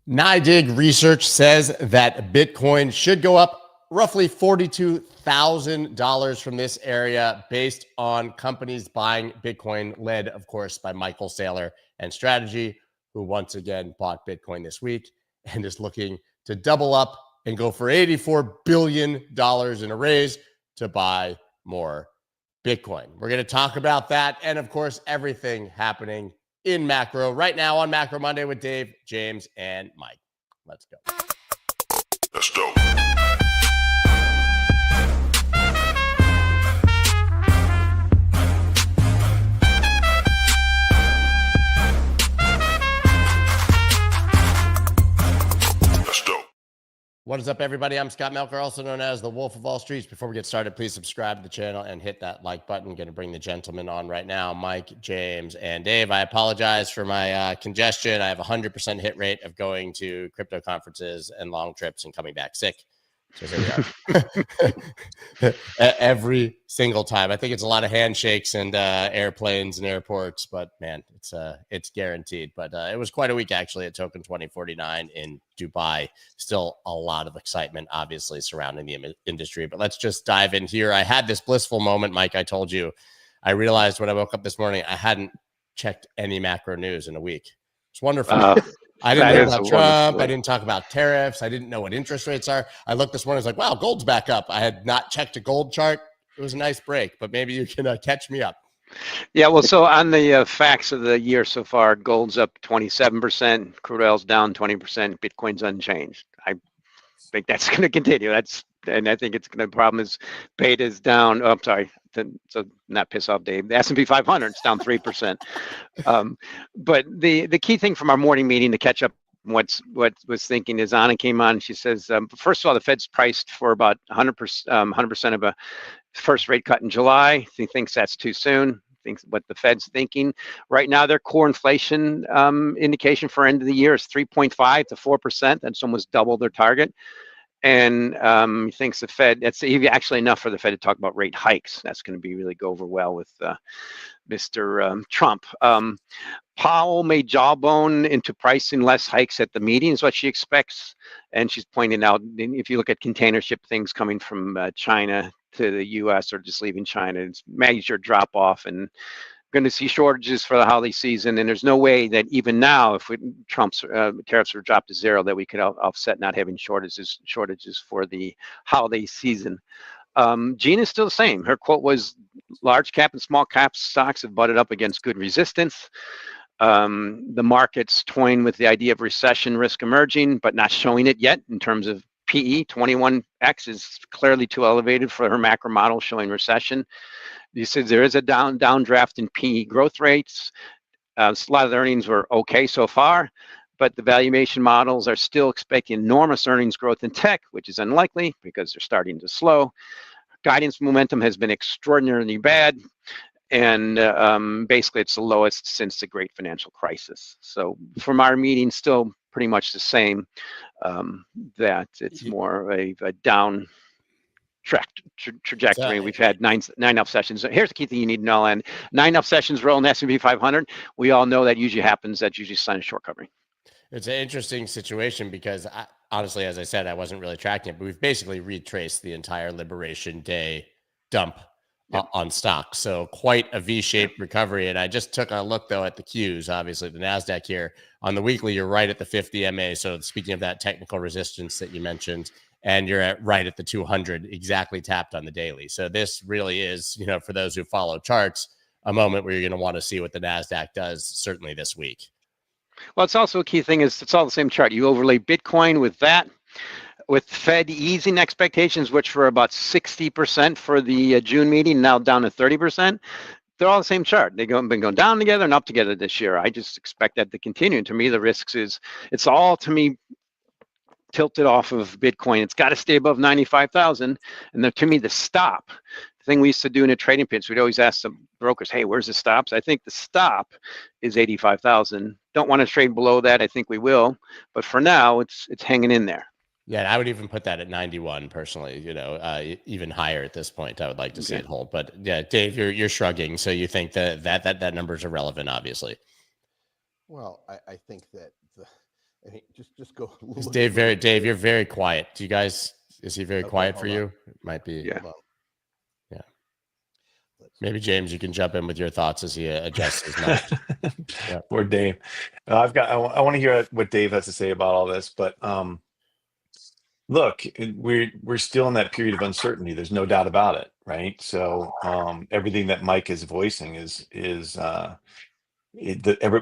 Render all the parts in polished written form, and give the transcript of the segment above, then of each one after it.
NYDIG research says that Bitcoin should go up roughly $42,000 from this area based on companies buying Bitcoin, led, of course, by Michael Saylor and Strategy, who once again bought Bitcoin this week and is looking to double up and go for $84 billion in a raise to buy more Bitcoin. We're going to talk about that and, of course, everything happening in macro right now on Macro Monday with Dave, James, and Mike. Let's go. Let's go. What is up, everybody? I'm Scott Melker, also known as the Wolf of Wall Street. Before we get started, please subscribe to the channel and hit that like button. Going to bring the gentlemen on right now, Mike, James, and Dave. I apologize for my congestion. I have a 100% hit rate of going to crypto conferences and long trips and coming back sick. So here we are. Every single time. I think it's a lot of handshakes and airplanes and airports, but man, it's guaranteed. But it was quite a week actually at Token 2049 in Dubai. Still a lot of excitement, obviously, surrounding the industry. But let's just dive in here. I had this blissful moment, Mike. I told you. I realized when I woke up this morning, I hadn't checked any macro news in a week. It's wonderful. I didn't know about Trump. I didn't talk about tariffs. I didn't know what interest rates are. I looked this morning. I was like, wow, gold's back up. I had not checked a gold chart. It was a nice break, but maybe you can catch me up. Yeah, well, so on the facts of the year so far, gold's up 27%, crude oil's down 20%, Bitcoin's unchanged. I think that's going to continue. And I think it's going to, the problem is beta's down. Oh, I'm sorry. So not piss off Dave. The S&P 500 is down 3%. But the key thing from our morning meeting to catch up what was thinking is Anna came on and she says, first of all, the Fed's priced for about 100% of a first rate cut in July. She thinks that's too soon. Thinks what the Fed's thinking. Right now, their core inflation indication for end of the year is 3.5 to 4%. That's almost double their target. And he thinks the Fed, that's actually enough for the Fed to talk about rate hikes. That's going to be really go over well with Mr. Trump. Powell may jawbone into pricing less hikes at the meeting is what she expects. And she's pointing out, if you look at container ship things coming from China to the U.S. or just leaving China, it's major drop off and going to see shortages for the holiday season, and there's no way that even now, if Trump's tariffs were dropped to zero, that we could offset not having shortages for the holiday season. Gina's still the same. Her quote was, large cap and small cap stocks have butted up against good resistance. The market's toying with the idea of recession risk emerging, but not showing it yet in terms of PE. 21x is clearly too elevated for her macro model showing recession. He says there is a downdraft in PE growth rates. A lot of the earnings were okay so far, but the valuation models are still expecting enormous earnings growth in tech, which is unlikely because they're starting to slow. Guidance momentum has been extraordinarily bad, and basically it's the lowest since the great financial crisis. So from our meeting, still pretty much the same, that it's more of a down trajectory. We've had nine up sessions. Here's the key thing you need to know, and 9 up sessions roll in the S&P 500. We all know that usually happens. That's usually a sign of short covering. It's an interesting situation because honestly, as I said, I wasn't really tracking it, but we've basically retraced the entire Liberation Day dump on stocks. So quite a V-shaped recovery. And I just took a look though at the Qs, obviously the NASDAQ here on the weekly, you're right at the 50 MA. So speaking of that technical resistance that you mentioned, and you're right at the 200, exactly tapped on the daily. So this really is, for those who follow charts, a moment where you're going to want to see what the NASDAQ does, certainly this week. Well, it's also a key thing is it's all the same chart. You overlay Bitcoin with that, with Fed easing expectations, which were about 60% for the June meeting, now down to 30%. They're all the same chart. They've been going down together and up together this year. I just expect that to continue. And to me, the risks is, it's all, to me, tilted off of Bitcoin. It's got to stay above 95,000. And to me, the stop, the thing we used to do in a trading pitch, we'd always ask the brokers, hey, where's the stops? I think the stop is 85,000. Don't want to trade below that. I think we will. But for now, it's hanging in there. Yeah, I would even put that at 91 personally, even higher at this point. I would like to see it hold. But yeah, Dave, you're shrugging. So you think that number is irrelevant, obviously. Well, I think that Hey, just go. Is look Dave at Dave, you're very quiet. Do you guys, is he very Okay, quiet for hold on. you? It might be. Yeah. Hold on. Yeah. Let's Maybe see. James, you can jump in with your thoughts as he adjusts his mic. Yeah. Or Dave. I want to hear what Dave has to say about all this, but look, we're still in that period of uncertainty. There's no doubt about it, right? So everything that Mike is voicing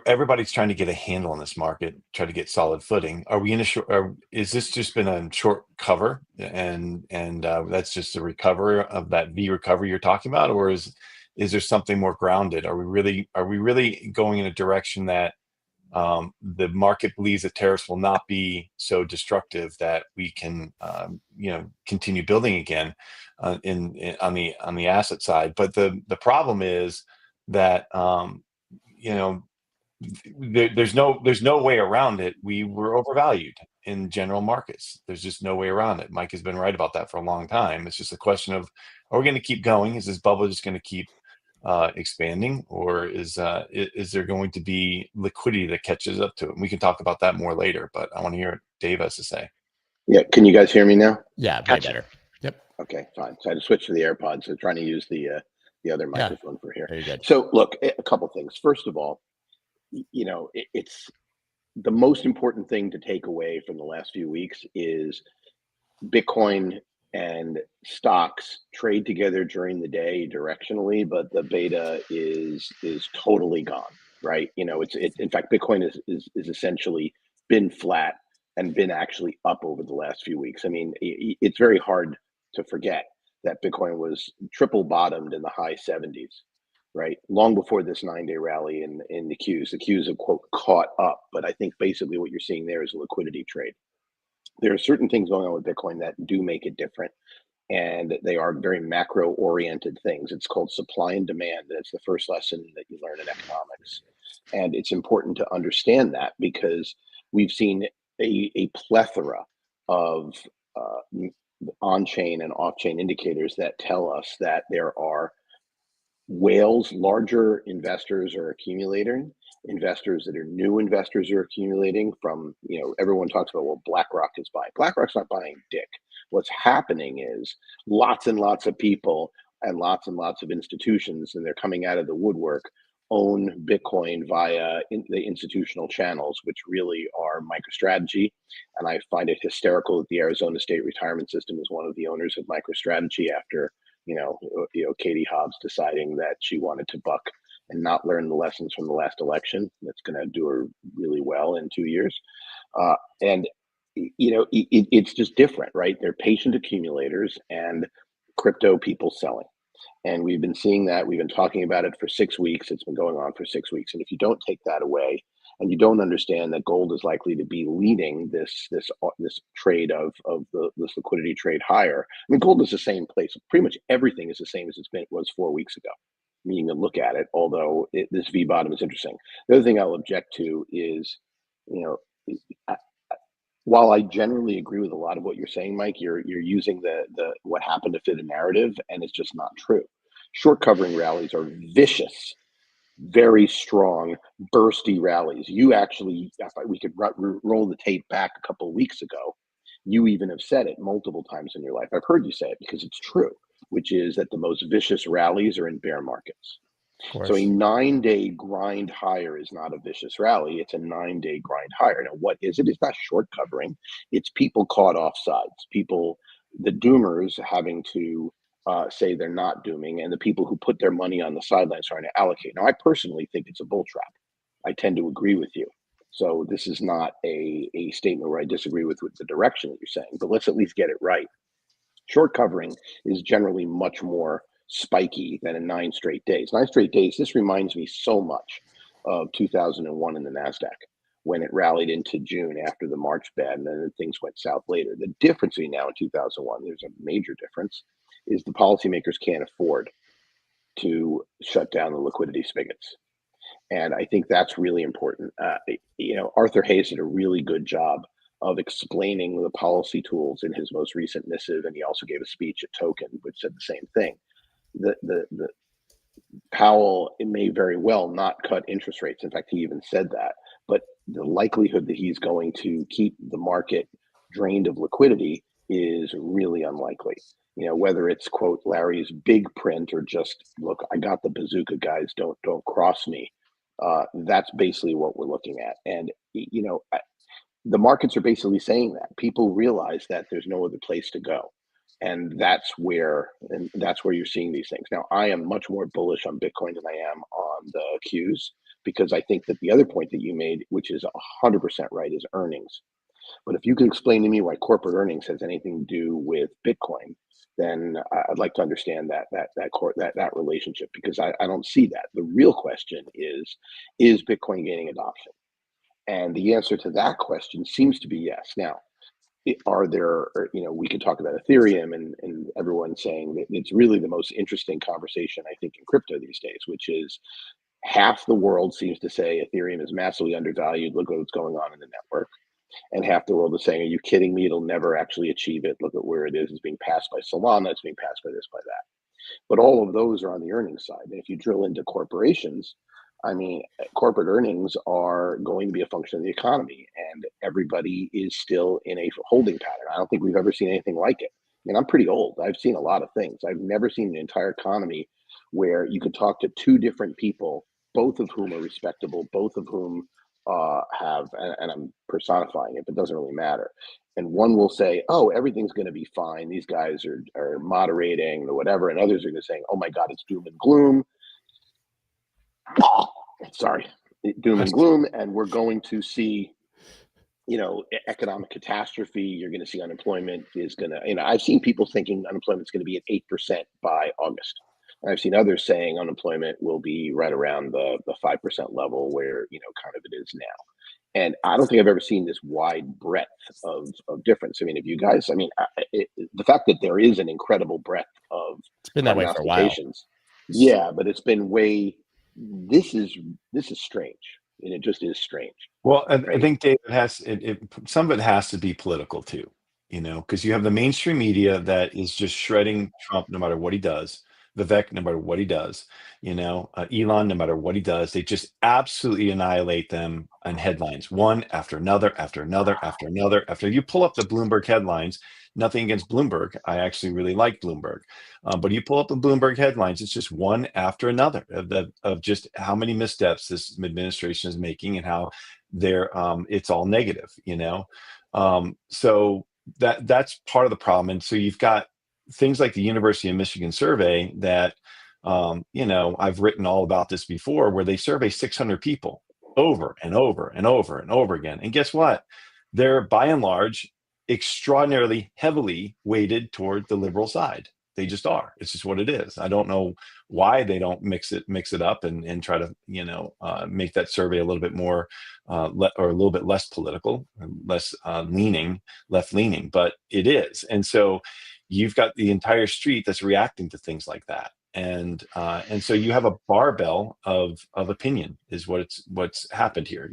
everybody's trying to get a handle on this market, try to get solid footing. Are we in a short? Is this just been a short cover, and that's just a recovery of that V recovery you're talking about, or is there something more grounded? Are we really going in a direction that the market believes that tariffs will not be so destructive that we can continue building again on the asset side? But the problem is that there's no way around it. We were overvalued in general markets. There's just no way around it. Mike has been right about that for a long time. It's just a question of, are we going to keep going? Is this bubble just going to keep expanding, or is there going to be liquidity that catches up to it? And we can talk about that more later, but I want to hear what Dave has to say. Yeah, can you guys hear me now? Yeah, way Gotcha. better. Yep. Okay, fine. So I had to switch to the AirPods. So trying to use the other microphone for here. Very good. So look, a couple things. First of all, it's the most important thing to take away from the last few weeks is Bitcoin and stocks trade together during the day directionally, but the beta is totally gone, right? It's in fact, Bitcoin is essentially been flat and been actually up over the last few weeks. I mean, it's very hard to forget that Bitcoin was triple bottomed in the high 70s, right? Long before this 9-day rally in the Qs. The Qs have, quote, caught up, but I think basically what you're seeing there is a liquidity trade. There are certain things going on with Bitcoin that do make it different, and they are very macro-oriented things. It's called supply and demand. That's the first lesson that you learn in economics. And it's important to understand that because we've seen a plethora of on-chain and off-chain indicators that tell us that there are whales, larger investors are accumulating, investors that are new investors are accumulating from, everyone talks about, well, BlackRock is buying. BlackRock's not buying dick. What's happening is lots and lots of people and lots of institutions, and they're coming out of the woodwork, own Bitcoin via the institutional channels, which really are MicroStrategy. And I find it hysterical that the Arizona State Retirement System is one of the owners of MicroStrategy after Katie Hobbs deciding that she wanted to buck and not learn the lessons from the last election. That's going to do her really well in 2 years. It's just different, right? They're patient accumulators and crypto people selling. And we've been seeing that. We've been talking about it for 6 weeks. It's been going on for 6 weeks. And if you don't take that away, and you don't understand that gold is likely to be leading this trade of this liquidity trade higher. I mean, gold is the same place. Pretty much everything is the same as it was 4 weeks ago. Meaning to look at it, although this V bottom is interesting. The other thing I'll object to is, while I generally agree with a lot of what you're saying, Mike, you're using the what happened to fit a narrative, and it's just not true. Short covering rallies are vicious, very strong, bursty rallies. You actually, we could roll the tape back a couple of weeks ago. You even have said it multiple times in your life. I've heard you say it because it's true, which is that the most vicious rallies are in bear markets. So a 9-day grind higher is not a vicious rally. It's a 9-day grind higher. Now, what is it? It's not short covering. It's people caught off sides. People, the doomers having to say they're not dooming, and the people who put their money on the sidelines trying to allocate. Now, I personally think it's a bull trap. I tend to agree with you. So this is not a statement where I disagree with the direction that you're saying, but let's at least get it right. Short covering is generally much more spiky than in 9 straight days. 9 straight days, this reminds me so much of 2001 in the NASDAQ when it rallied into June after the March bad, and then things went south later. The difference between now and 2001, there's a major difference, is the policymakers can't afford to shut down the liquidity spigots. And I think that's really important. Arthur Hayes did a really good job of explaining the policy tools in his most recent missive, and he also gave a speech at Token, which said the same thing. The Powell, it may very well not cut interest rates. In fact, he even said that. But the likelihood that he's going to keep the market drained of liquidity is really unlikely. You know, whether it's quote Larry's big print or just look, I got the bazooka, guys, don't cross me. That's basically what we're looking at. And you know, the markets are basically saying that people realize that there's no other place to go, and that's where you're seeing these things. Now, I am much more bullish on Bitcoin than I am on the Qs, because I think that the other point that you made, which is 100% right, is earnings. But if you can explain to me why corporate earnings has anything to do with Bitcoin, then I'd like to understand that relationship, because I don't see that. The real question is Bitcoin gaining adoption? And the answer to that question seems to be yes. Now, are there, you know, we could talk about Ethereum and everyone saying that it's really the most interesting conversation, I think, in crypto these days, which is half the world seems to say Ethereum is massively undervalued. Look at what's going on in the network. And half the world is saying, are you kidding me? It'll never actually achieve it. Look at where it is. It's being passed by Solana. It's being passed by this, by that. But all of those are on the earnings side. And if you drill into corporations, I mean, corporate earnings are going to be a function of the economy, and everybody is still in a holding pattern. I don't think we've ever seen anything like it. I mean, I'm pretty old. I've seen a lot of things. I've never seen an entire economy where you could talk to two different people, both of whom are respectable, both of whom have, and I'm personifying it, but it doesn't really matter. And one will say, oh, everything's going to be fine. These guys are moderating or whatever. And others are going to say, oh my God, it's doom and gloom. Sorry, doom and gloom. And we're going to see, you know, economic catastrophe. You're going to see unemployment is going to, you know, I've seen people thinking unemployment's going to be at 8% by August. And I've seen others saying unemployment will be right around the 5% level where, you know, kind of it is now. And I don't think I've ever seen this wide breadth of difference. I mean, if you guys, I mean, the fact that there is an incredible breadth of It's been that way for a while. Yeah, but it's been way, this is strange. And it just is strange. Well, right? I think Dave, some of it has to be political too, you know, because you have the mainstream media that is just shredding Trump no matter what he does, Vivek no matter what he does, you know, Elon no matter what he does. They just absolutely annihilate them on headlines, one after another, after another, after another. After you pull up the Bloomberg headlines, nothing against Bloomberg. I actually really like Bloomberg. But you pull up the Bloomberg headlines, it's just one after another of just how many missteps this administration is making and how it's all negative, you know. So that's part of the problem. And so you've got things like the University of Michigan survey that, you know, I've written all about this before, where they survey 600 people over and over and over and over again. And guess what? They're by and large extraordinarily heavily weighted toward the liberal side. They just are. It's just what it is. I don't know why they don't mix it up and try to, you know, make that survey a little bit more or a little bit less political, less left leaning, but it is. And so you've got the entire street that's reacting to things like that. And so you have a barbell of opinion is what's happened here.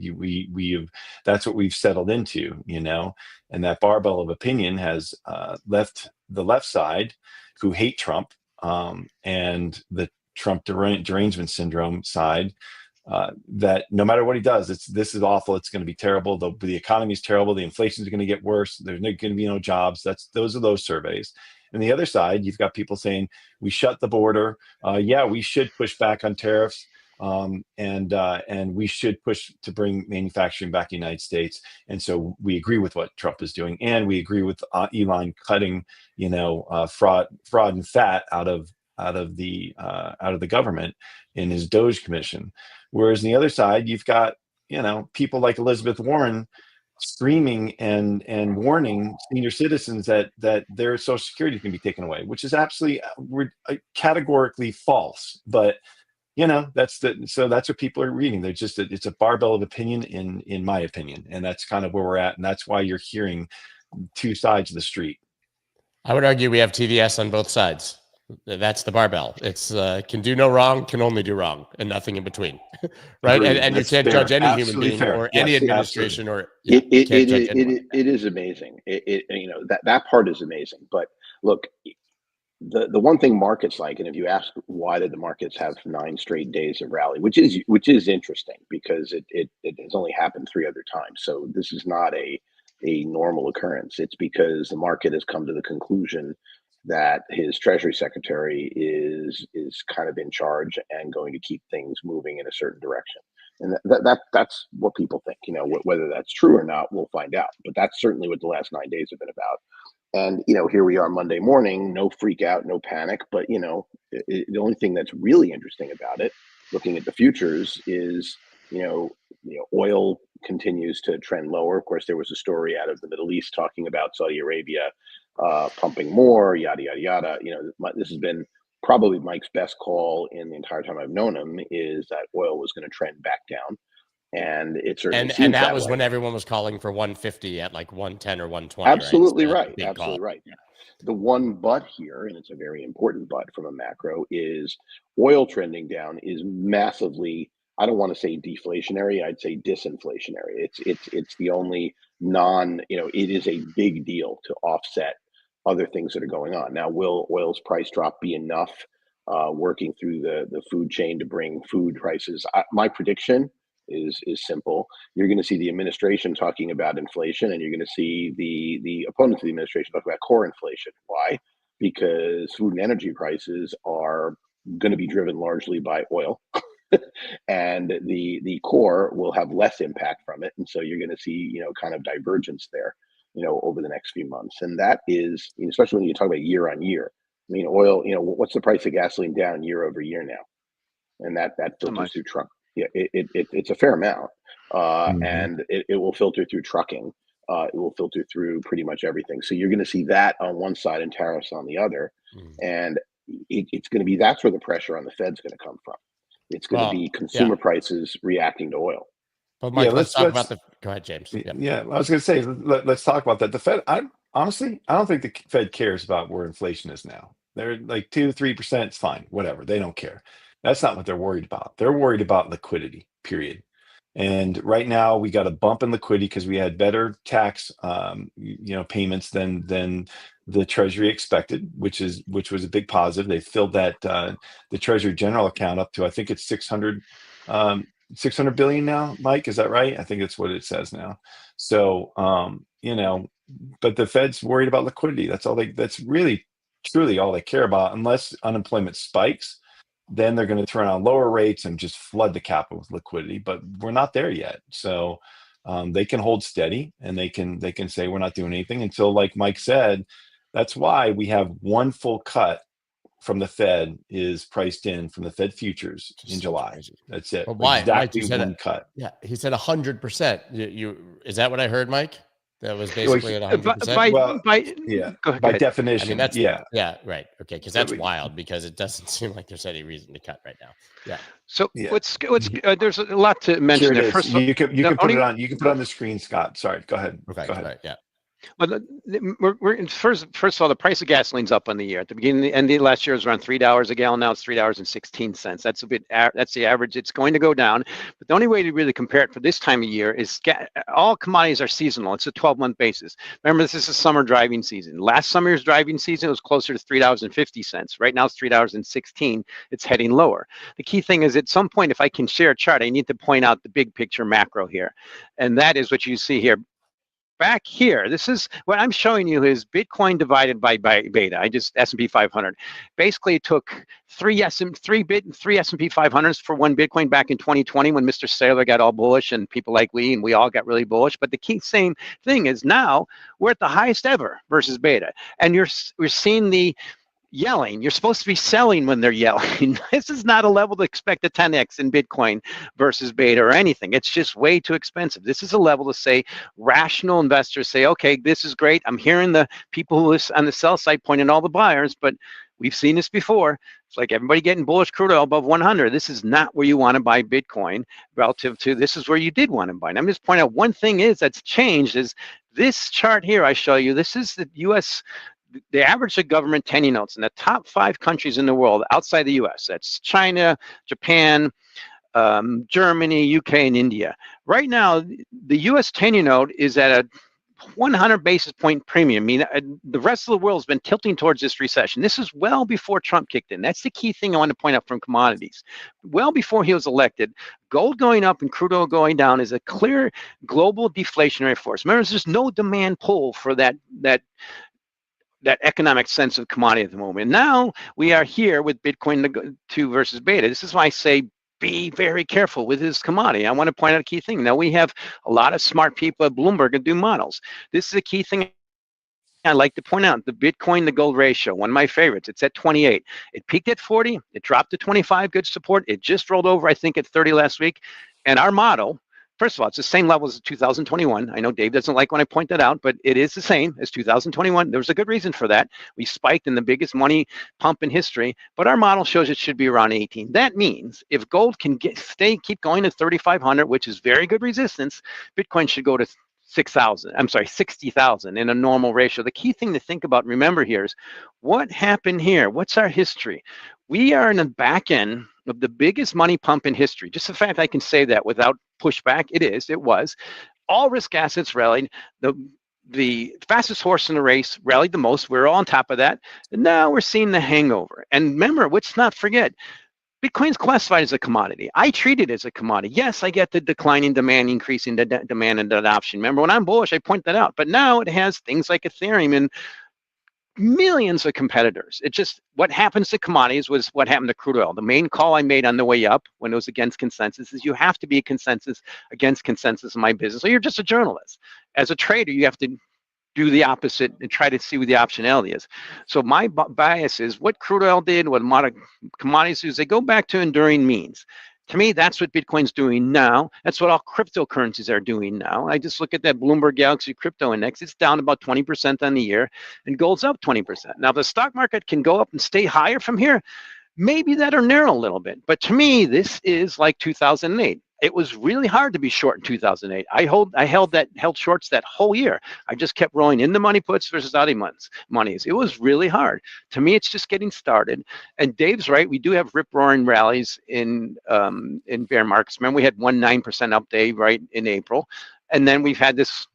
That's what we've settled into, you know, and that barbell of opinion has left the left side, who hate Trump, and the Trump derangement syndrome side, that no matter what he does, this is awful. It's going to be terrible. The economy is terrible. The inflation is going to get worse. There's going to be no jobs. Those are those surveys. And the other side, you've got people saying we shut the border. Yeah, we should push back on tariffs. And we should push to bring manufacturing back to the United States. And so we agree with what Trump is doing, and we agree with Elon cutting, you know, fraud and fat out of the government in his Doge commission. Whereas on the other side, you've got, you know, people like Elizabeth Warren screaming and warning senior citizens that their Social Security can be taken away, which is absolutely categorically false. But you know, that's what people are reading. It's a barbell of opinion in my opinion. And that's kind of where we're at. And that's why you're hearing two sides of the street. I would argue we have TVS on both sides. That's the barbell. It's can do no wrong, can only do wrong, and nothing in between. Right. And you can't judge any human being or any administration or it is amazing. You know, that part is amazing. But look, the one thing markets like, and if you ask why did the markets have 9 straight days of rally, which is interesting because it has only happened 3 other times. So this is not a normal occurrence. It's because the market has come to the conclusion that his Treasury Secretary is kind of in charge and going to keep things moving in a certain direction. And that's what people think. You know, whether that's true or not, we'll find out. But that's certainly what the last 9 days have been about. And, you know, here we are Monday morning, no freak out, no panic. But, you know, the only thing that's really interesting about it, looking at the futures, is, you know, oil continues to trend lower. Of course, there was a story out of the Middle East talking about Saudi Arabia pumping more, yada, yada, yada. You know, this has been probably Mike's best call in the entire time I've known him, is that oil was going to trend back down. And it certainly seems and that that was way. when everyone was calling for 150 at like 110 or 120. Absolutely right. right. Absolutely right. The one but here, and it's a very important but from a macro, is oil trending down is massively, I don't want to say deflationary, I'd say disinflationary. It's the only it is a big deal to offset other things that are going on. Now, will oil's price drop be enough working through the food chain to bring food prices? My prediction is simple. You're going to see the administration talking about inflation, and you're going to see the opponents of the administration talk about core inflation. Why? Because food and energy prices are going to be driven largely by oil, and the core will have less impact from it. And so you're going to see, kind of divergence there, over the next few months. And that is, especially when you talk about year on year. I mean, oil, what's the price of gasoline down year over year now? And that filters through truck. Yeah, it's a fair amount, and it will filter through trucking. It will filter through pretty much everything. So you're going to see that on one side and tariffs on the other, and it's going to be, that's where the pressure on the Fed's going to come from. It's going to be consumer prices reacting to oil. But Mike, let's talk about go ahead, James. Yeah, I was going to say, let's talk about that. The Fed, honestly, I don't think the Fed cares about where inflation is now. They're like 2-3%, it's fine, whatever. They don't care. That's not what they're worried about. They're worried about liquidity, period. And right now we got a bump in liquidity because we had better tax, payments than the Treasury expected, which was a big positive. They filled that the Treasury general account up to, I think it's 600 billion now. Mike, is that right? I think that's what it says now. So but the Fed's worried about liquidity. That's really truly all they care about. Unless unemployment spikes, then they're going to turn on lower rates and just flood the capital with liquidity. But we're not there yet. So they can hold steady, and they can say we're not doing anything until, like Mike said, that's why we have one full cut from the Fed is priced in from the Fed futures in July. That's it. But why? Exactly Mike, one cut. Yeah, he said 100%. You is that what I heard, Mike? That was basically at 100%. By definition. I mean, that's yeah, right. Okay, because that's wild, because it doesn't seem like there's any reason to cut right now. Yeah. So what's there's a lot to mention there. First, you can put it on. You can put it on the screen, Scott. Sorry, go ahead. Okay, go ahead. Right, yeah. Well, we're in first of all, the price of gasoline's up on the year. At the beginning and the last year, it was around $3 a gallon. Now it's $3.16. That's that's the average. It's going to go down. But the only way to really compare it for this time of year is all commodities are seasonal. It's a 12-month basis. Remember, this is a summer driving season. Last summer's driving season was closer to $3.50. Right now it's $3.16. It's heading lower. The key thing is, at some point, if I can share a chart, I need to point out the big picture macro here, and that is what you see here. Back here, this is what I'm showing you is Bitcoin divided by beta. I just S&P 500. Basically, it took three S&P 500s for one Bitcoin back in 2020 when Mr. Saylor got all bullish and people like we all got really bullish. But the key same thing is now we're at the highest ever versus beta, and we're seeing the yelling. You're supposed to be selling when they're yelling. This is not a level to expect a 10x in Bitcoin versus beta or anything. It's just way too expensive. This is a level to say rational investors say, okay, this is great. I'm hearing the people who are on the sell side pointing all the buyers, but we've seen this before. It's like everybody getting bullish crude oil above 100. This is not where you want to buy Bitcoin relative to this is where you did want to buy. And I'm just pointing out one thing that's changed is this chart here I show you. This is the U.S. The average of government 10-year notes in the top 5 countries in the world outside the U.S. That's China, Japan, Germany, UK, and India. Right now, the U.S. 10-year note is at a 100 basis point premium. I mean, the rest of the world has been tilting towards this recession. This is well before Trump kicked in. That's the key thing I want to point out from commodities. Well before he was elected, gold going up and crude oil going down is a clear global deflationary force. Remember, there's no demand pull for that economic sense of commodity at the moment. Now we are here with Bitcoin 2 versus beta. This is why I say be very careful with this commodity. I want to point out a key thing. Now we have a lot of smart people at Bloomberg that do models. This is a key thing I like to point out. The Bitcoin to gold ratio, one of my favorites. It's at 28. It peaked at 40. It dropped to 25. Good support. It just rolled over, I think, at 30 last week. And our model, first of all, it's the same level as 2021. I know Dave doesn't like when I point that out, but it is the same as 2021. There was a good reason for that. We spiked in the biggest money pump in history, but our model shows it should be around 18. That means if gold can keep going to 3,500, which is very good resistance, Bitcoin should go to 60,000 in a normal ratio. The key thing to think about and remember here is what happened here? What's our history? We are in the back end of the biggest money pump in history. Just the fact I can say that without pushback, it was. All risk assets rallied. The fastest horse in the race rallied the most. We're all on top of that. And now we're seeing the hangover. And remember, let's not forget, Bitcoin's classified as a commodity. I treat it as a commodity. Yes, I get the declining demand, increasing the demand and adoption. Remember, when I'm bullish, I point that out. But now it has things like Ethereum and millions of competitors. It just, what happens to commodities was what happened to crude oil. The main call I made on the way up when it was against consensus is you have to be a consensus against consensus in my business, or you're just a journalist. As a trader, you have to do the opposite and try to see what the optionality is. So my bias is what crude oil did, what a lot of commodities do, is they go back to enduring means. To me, that's what Bitcoin's doing now. That's what all cryptocurrencies are doing now. I just look at that Bloomberg Galaxy Crypto Index. It's down about 20% on the year, and gold's up 20%. Now, the stock market can go up and stay higher from here. Maybe that'll narrow a little bit. But to me, this is like 2008. It was really hard to be short in 2008. I held shorts that whole year. I just kept rolling in the money puts versus out of monies. It was really hard. To me, it's just getting started. And Dave's right. We do have rip-roaring rallies in bear markets. Remember, we had 19% up day right in April, and then we've had this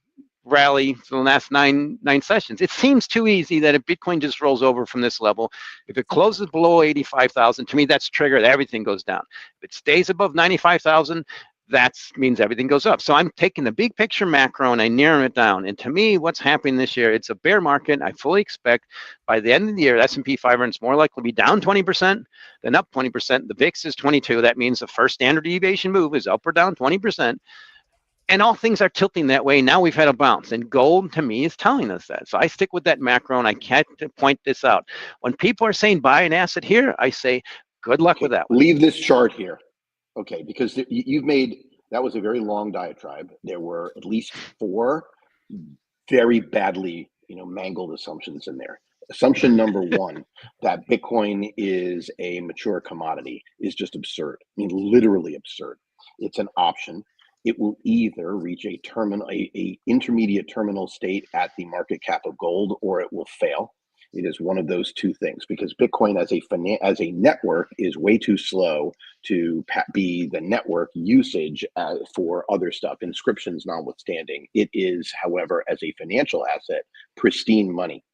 rally for the last nine sessions. It seems too easy that if Bitcoin just rolls over from this level, if it closes below 85,000, to me that's triggered, everything goes down. If it stays above 95,000, that means everything goes up. So I'm taking the big picture macro and I narrow it down. And to me, what's happening this year, it's a bear market. I fully expect by the end of the year, S&P 500 is more likely to be down 20% than up 20%. The VIX is 22. That means the first standard deviation move is up or down 20%. And all things are tilting that way. Now we've had a bounce, and gold to me is telling us that. So I stick with that macro, and I can't point this out. When people are saying buy an asset here, I say good luck with that one. Leave this chart here, okay? Because you've made, that was a very long diatribe. There were at least 4 very badly, mangled assumptions in there. Assumption number 1, that Bitcoin is a mature commodity, is just absurd. I mean, literally absurd. It's an option. It will either reach a intermediate terminal state at the market cap of gold, or it will fail. It is one of those two things, because Bitcoin as a network is way too slow to be the network usage for other stuff, inscriptions notwithstanding. It is, however, as a financial asset, pristine money.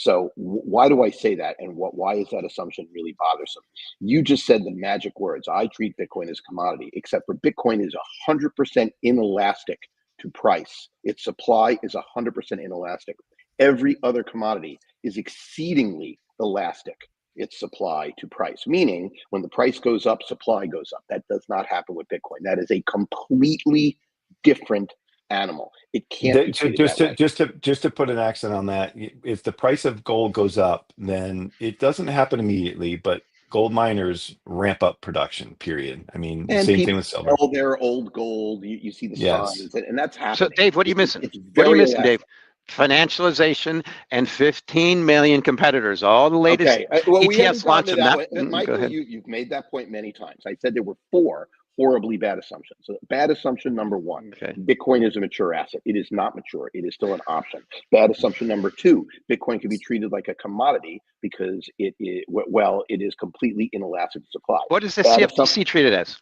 So why do I say that, and why is that assumption really bothersome? You just said the magic words. I treat Bitcoin as a commodity, except for Bitcoin is 100% inelastic to price. Its supply is 100% inelastic. Every other commodity is exceedingly elastic, its supply to price, meaning when the price goes up, supply goes up. That does not happen with Bitcoin. That is a completely different animal. It can't be just to put an accent on that. If the price of gold goes up, then it doesn't happen immediately, but gold miners ramp up production, period. I mean, and same thing with silver. Sell their old gold. You see the signs, and that's happening. So Dave, what are you missing? What are you missing, Dave? Financialization and 15 million competitors. All the latest ETFs launched them. Michael, you've made that point many times. I said there were 4 horribly bad assumptions. So bad assumption number 1, Bitcoin is a mature asset. It is not mature. It is still an option. Bad assumption number 2, Bitcoin can be treated like a commodity because it is completely inelastic to supply. What is the CFTC treated as?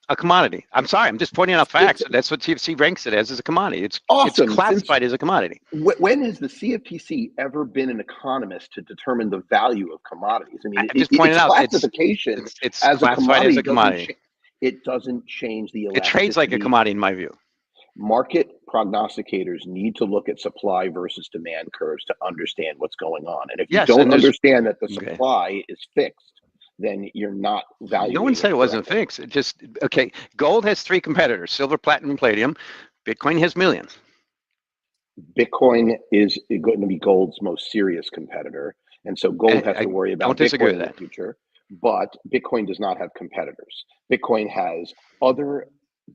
a commodity. I'm sorry, I'm just pointing out facts. That's what CFTC ranks it as a commodity. It's Awesome. classified as a commodity. When has the CFTC ever been an economist to determine the value of commodities? I mean, I'm just pointing out classification it's as a classified as a commodity. It doesn't change the It trades like a commodity in my view. Market prognosticators need to look at supply versus demand curves to understand what's going on. And if you don't understand that the supply is fixed, then you're not valuing. No one said it wasn't correctly. fixed. It just, okay, gold has 3 competitors, silver, platinum, palladium. Bitcoin has millions. Bitcoin is going to be gold's most serious competitor. And so gold has to worry about Bitcoin in the future. But Bitcoin does not have competitors. Bitcoin has other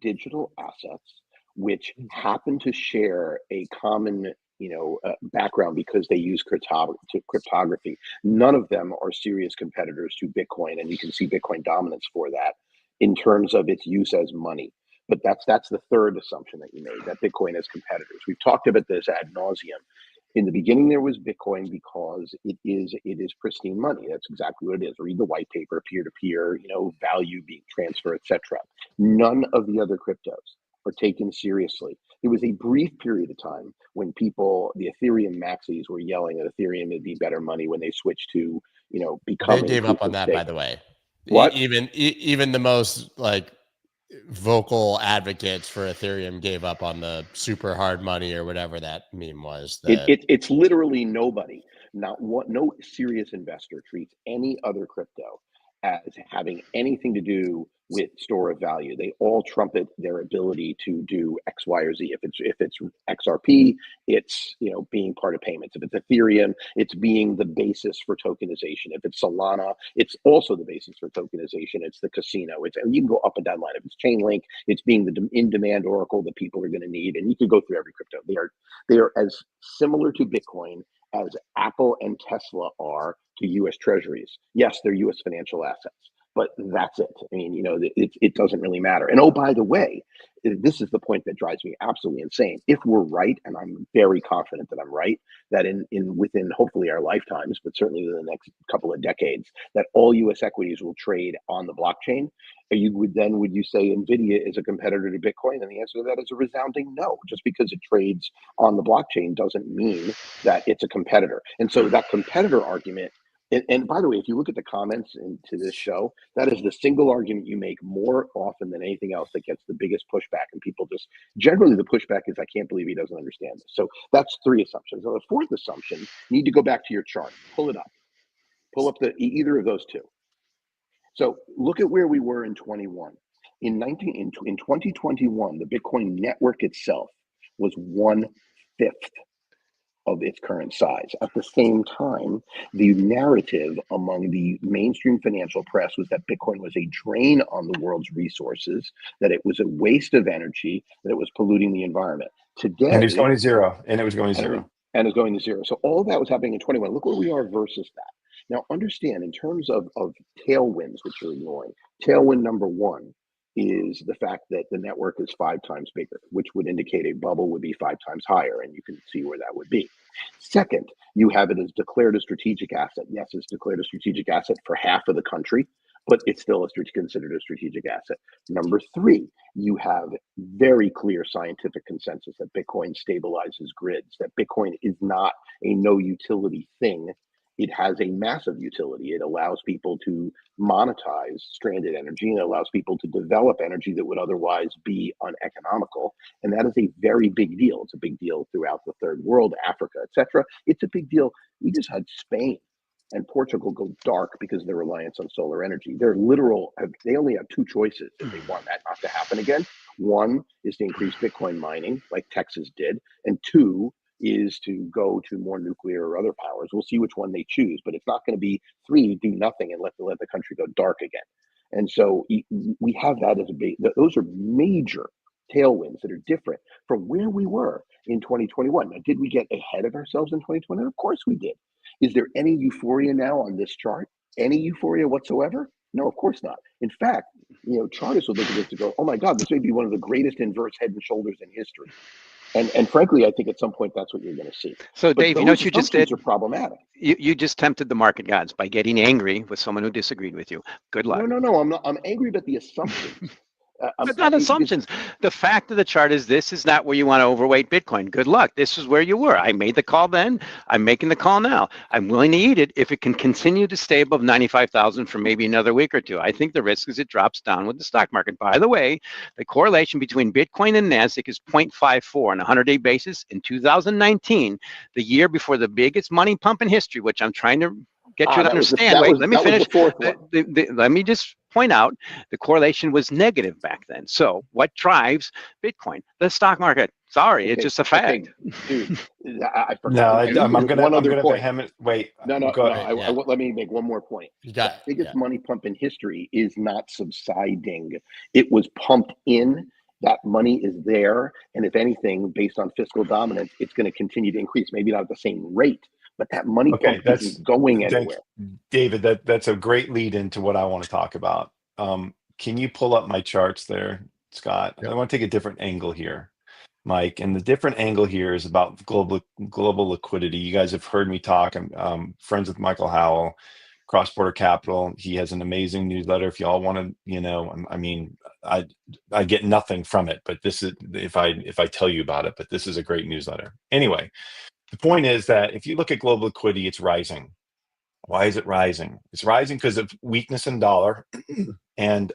digital assets which happen to share a common background because they use cryptography. None of them are serious competitors to Bitcoin, and you can see Bitcoin dominance for that in terms of its use as money. But that's the third assumption that you made, that Bitcoin has competitors. We've talked about this ad nauseum. In the beginning, there was Bitcoin because it is pristine money. That's exactly what it is. Read the white paper, peer-to-peer, value being transferred, etc. None of the other cryptos are taken seriously. There was a brief period of time when people, the Ethereum maxis, were yelling that Ethereum would be better money when they switched to, becoming. They gave up on that, by the way. What? Even the most vocal advocates for Ethereum gave up on the super hard money or whatever that meme was. It's literally nobody. No serious investor treats any other crypto as having anything to do with store of value. They all trumpet their ability to do X, Y, or Z. If it's XRP, it's being part of payments. If it's Ethereum, it's being the basis for tokenization. If it's Solana, it's also the basis for tokenization. It's the casino. You can go up and down the line. If it's Chainlink, it's being the in-demand oracle that people are going to need. And you can go through every crypto. They are as similar to Bitcoin as Apple and Tesla are to U.S. treasuries. Yes, they're U.S. financial assets, but that's it. I mean, it doesn't really matter. And oh, by the way, this is the point that drives me absolutely insane. If we're right, and I'm very confident that I'm right, that within hopefully our lifetimes, but certainly within the next couple of decades, that all U.S. equities will trade on the blockchain, would you say NVIDIA is a competitor to Bitcoin? And the answer to that is a resounding no. Just because it trades on the blockchain doesn't mean that it's a competitor. And so that competitor argument, and by the way, if you look at the comments into this show, that is the single argument you make more often than anything else that gets the biggest pushback. And people generally the pushback is, I can't believe he doesn't understand this. So that's 3 assumptions. So the 4th assumption, you need to go back to your chart, pull it up, pull up either of those 2. So look at where we were in 21. In 2021, the Bitcoin network itself was 1/5 of its current size. At the same time, the narrative among the mainstream financial press was that Bitcoin was a drain on the world's resources, that it was a waste of energy, that it was polluting the environment. Today, and it's going to zero, and it was going to zero. And it's going to zero. So all that was happening in 21. Look where we are versus that. Now, understand, in terms of tailwinds, which you're ignoring, tailwind number 1 is the fact that the network is 5 times bigger, which would indicate a bubble would be 5 times higher, and you can see where that would be. Second, you have it as declared a strategic asset. Yes, it's declared a strategic asset for half of the country, but it's still considered a strategic asset. Number 3, you have very clear scientific consensus that Bitcoin stabilizes grids, that Bitcoin is not a no utility thing. It has a massive utility. It allows people to monetize stranded energy, and it allows people to develop energy that would otherwise be uneconomical. And that is a very big deal. It's a big deal throughout the third world, Africa, etc. It's a big deal. We just had Spain and Portugal go dark because of their reliance on solar energy. They only have 2 choices if they want that not to happen again. 1 is to increase Bitcoin mining like Texas did, and 2 is to go to more nuclear or other powers. We'll see which one they choose, but it's not going to be 3, do nothing and let the country go dark again. And so we have that as those are major tailwinds that are different from where we were in 2021. Now, did we get ahead of ourselves in 2020? Of course we did. Is there any euphoria now on this chart? Any euphoria whatsoever? No, of course not. In fact, chartists would look at this to go, oh my God, this may be one of the greatest inverse head and shoulders in history. And frankly, I think at some point that's what you're going to see. So, Dave, you know what you just did? Are problematic. You just tempted the market gods by getting angry with someone who disagreed with you. Good luck. No. I'm angry about the assumptions. But not assumptions. The fact of the chart is this is not where you want to overweight Bitcoin. Good luck. This is where you were. I made the call then. I'm making the call now. I'm willing to eat it if it can continue to stay above 95,000 for maybe another week or two. I think the risk is it drops down with the stock market. By the way, the correlation between Bitcoin and NASDAQ is 0.54 on a 100-day basis. In 2019, the year before the biggest money pump in history, which I'm trying to get you to understand. Wait, let me finish. Let me just point out the correlation was negative back then. So what drives Bitcoin? The stock market. Sorry, it's just a fact. Dude, I forgot. No, I'm one other gonna point. vehement. Wait, No. ahead. Let me make one more point. You got The biggest money pump in history is not subsiding. It was pumped in. That money is there, and if anything, based on fiscal dominance, it's going to continue to increase. Maybe not at the same rate, but that money pump isn't going anywhere. David, that's a great lead into what I want to talk about. Can you pull up my charts there, Scott? Yep. I want to take a different angle here, Mike. And the different angle here is about global liquidity. You guys have heard me talk. I'm friends with Michael Howell, Cross Border Capital. He has an amazing newsletter. If y'all want to, I get nothing from it, but this is if I tell you about it. But this is a great newsletter. Anyway, the point is that if you look at global liquidity, it's rising. Why is it rising? It's rising because of weakness in dollar and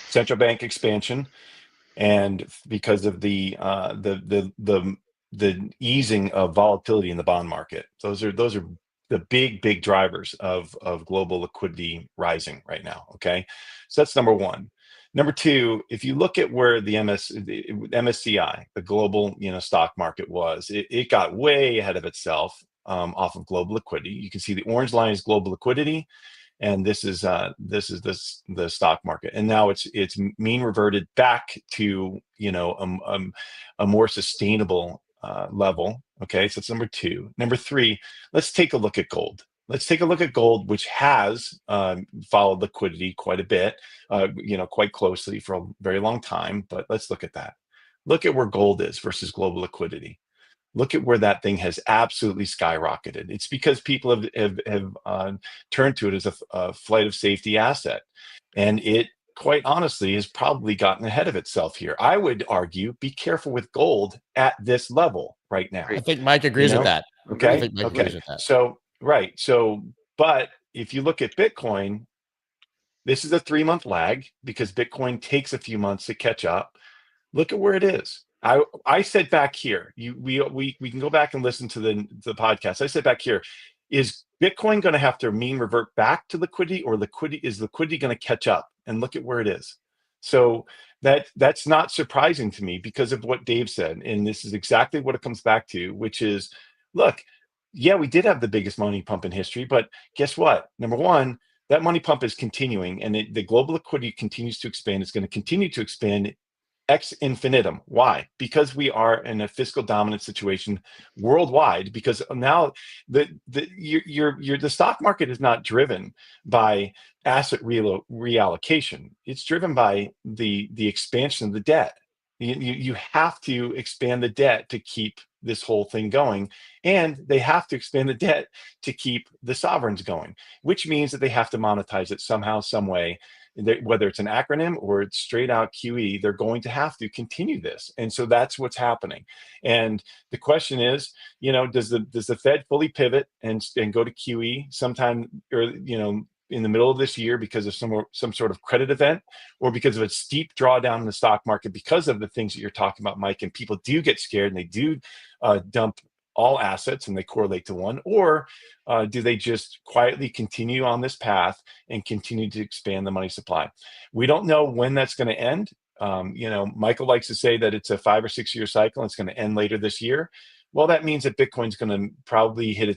central bank expansion, and because of the easing of volatility in the bond market. Those are the big drivers of global liquidity rising right now. Okay, so that's number one. Number two, if you look at where the MSCI, the global stock market was, it got way ahead of itself off of global liquidity. You can see the orange line is global liquidity, and this is the stock market. And now it's mean reverted back to a more sustainable level. Okay, so that's number two. Number three, let's take a look at gold. Let's take a look at gold, which has followed liquidity quite a bit, quite closely for a very long time. But let's look at that. Look at where gold is versus global liquidity. Look at where that thing has absolutely skyrocketed. It's because people have turned to it as a flight of safety asset. And it, quite honestly, has probably gotten ahead of itself here. I would argue, be careful with gold at this level right now. I think Mike agrees with that. Okay. I think Mike agrees with that. So, right. So, but if you look at Bitcoin, this is a 3-month lag because Bitcoin takes a few months to catch up. Look at where it is. I said back here, we can go back and listen to the podcast. I said back here, is Bitcoin going to have to mean revert back to liquidity, or is liquidity going to catch up? And look at where it is. So that's not surprising to me because of what Dave said. And this is exactly what it comes back to, which is, look, yeah, we did have the biggest money pump in history, but guess what? Number one, that money pump is continuing, and the global liquidity continues to expand. It's going to continue to expand ex infinitum. Why? Because we are in a fiscal dominant situation worldwide. Because now the stock market is not driven by asset reallocation. It's driven by the expansion of the debt. You have to expand the debt to keep this whole thing going, and they have to expand the debt to keep the sovereigns going, which means that they have to monetize it somehow, some way. Whether it's an acronym or it's straight out QE, they're going to have to continue this. And so that's what's happening. And the question is, does the Fed fully pivot and go to QE sometime, or in the middle of this year because of some sort of credit event, or because of a steep drawdown in the stock market because of the things that you're talking about, Mike, and people do get scared and they do dump all assets and they correlate to one, or do they just quietly continue on this path and continue to expand the money supply? We don't know when that's going to end. Michael likes to say that it's a 5 or 6 year cycle and it's going to end later this year. Well, that means that Bitcoin's going to probably hit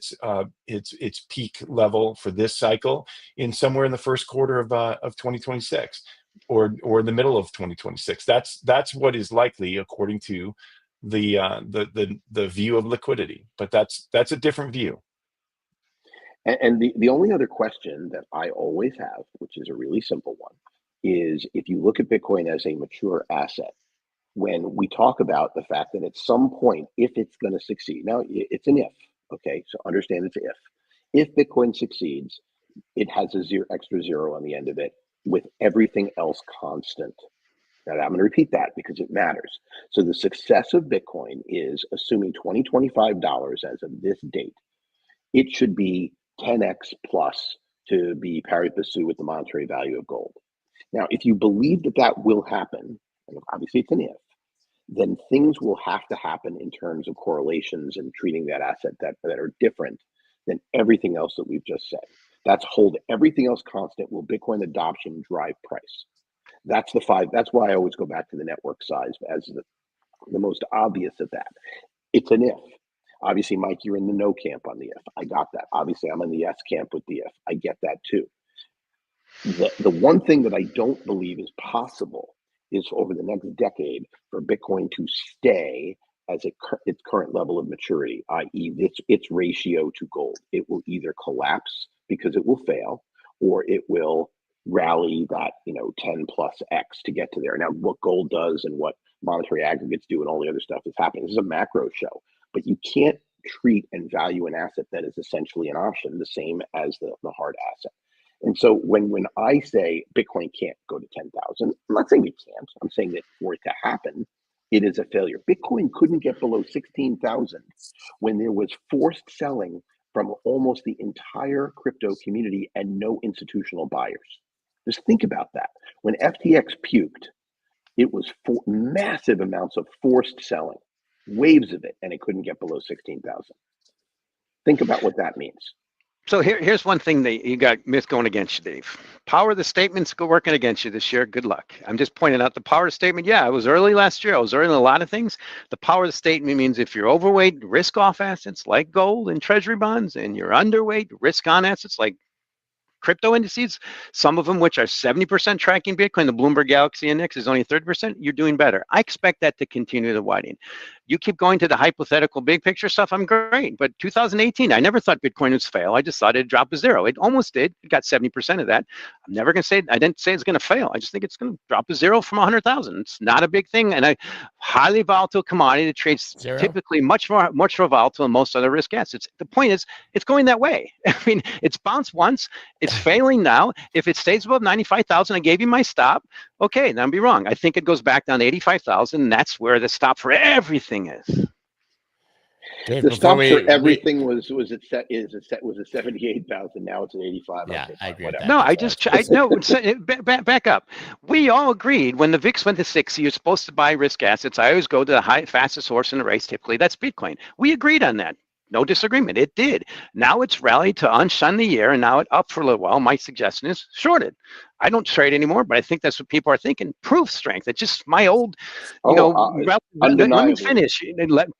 its peak level for this cycle in somewhere in the first quarter of 2026, or in the middle of 2026. That's what is likely according to the view of liquidity, but that's a different view. And the only other question that I always have, which is a really simple one, is if you look at Bitcoin as a mature asset, when we talk about the fact that at some point, if it's going to succeed, now it's an if, okay? So understand it's if Bitcoin succeeds, it has a extra zero on the end of it with everything else constant. Now, I'm going to repeat that because it matters. So the success of Bitcoin is assuming $2025 as of this date. It should be 10x plus to be pari passu with the monetary value of gold. Now, if you believe that that will happen, and obviously it's an if, then things will have to happen in terms of correlations and treating that asset that are different than everything else that we've just said. That's hold everything else constant. Will Bitcoin adoption drive price? That's the five. That's why I always go back to the network size as the most obvious of that. It's an if. Obviously, Mike, you're in the no camp on the if. I got that. Obviously, I'm in the yes camp with the if. I get that too. The one thing that I don't believe is possible is over the next decade for Bitcoin to stay as its current level of maturity, i.e. its ratio to gold. It will either collapse because it will fail, or it will rally that 10 plus X to get to there. Now, what gold does and what monetary aggregates do and all the other stuff is happening. This is a macro show, but you can't treat and value an asset that is essentially an option the same as the hard asset. And so when I say Bitcoin can't go to 10,000, I'm not saying it can't. I'm saying that for it to happen, it is a failure. Bitcoin couldn't get below 16,000 when there was forced selling from almost the entire crypto community and no institutional buyers. Just think about that. When FTX puked, it was massive amounts of forced selling, waves of it, and it couldn't get below 16,000. Think about what that means. So here's one thing that you got myth going against you, Dave. Power of the statements go working against you this year. Good luck. I'm just pointing out the power of the statement. Yeah, I was early last year. I was early in a lot of things. The power of the statement means if you're overweight risk-off assets like gold and treasury bonds, and you're underweight risk-on assets like crypto indices, some of them which are 70% tracking Bitcoin, the Bloomberg Galaxy Index is only 30%, you're doing better. I expect that to continue to widen. You keep going to the hypothetical big picture stuff, I'm great. But 2018, I never thought Bitcoin would fail. I just thought it'd drop to zero. It almost did. It got 70% of that. I'm never going to say, I didn't say it's going to fail. I just think it's going to drop to zero from 100,000. It's not a big thing. And a highly volatile commodity that trades typically much more volatile than most other risk assets. The point is, it's going that way. I mean, it's bounced once. It's failing now. If it stays above 95,000, I gave you my stop. Okay, now I'll be wrong. I think it goes back down to 85,000, and that's where the stop for everything is. Dave, the stop for everything was at 78,000. Now it's at 85. Yeah, okay, I agree. whatever. No, back up. We all agreed when the VIX went to 60, you're supposed to buy risk assets. I always go to the fastest horse in the race. Typically, that's Bitcoin. We agreed on that. No disagreement. It did. Now it's rallied to unshun the year, and now it's up for a little while. My suggestion is shorted. I don't trade anymore, but I think that's what people are thinking. Proof strength. It's just my old, let me finish.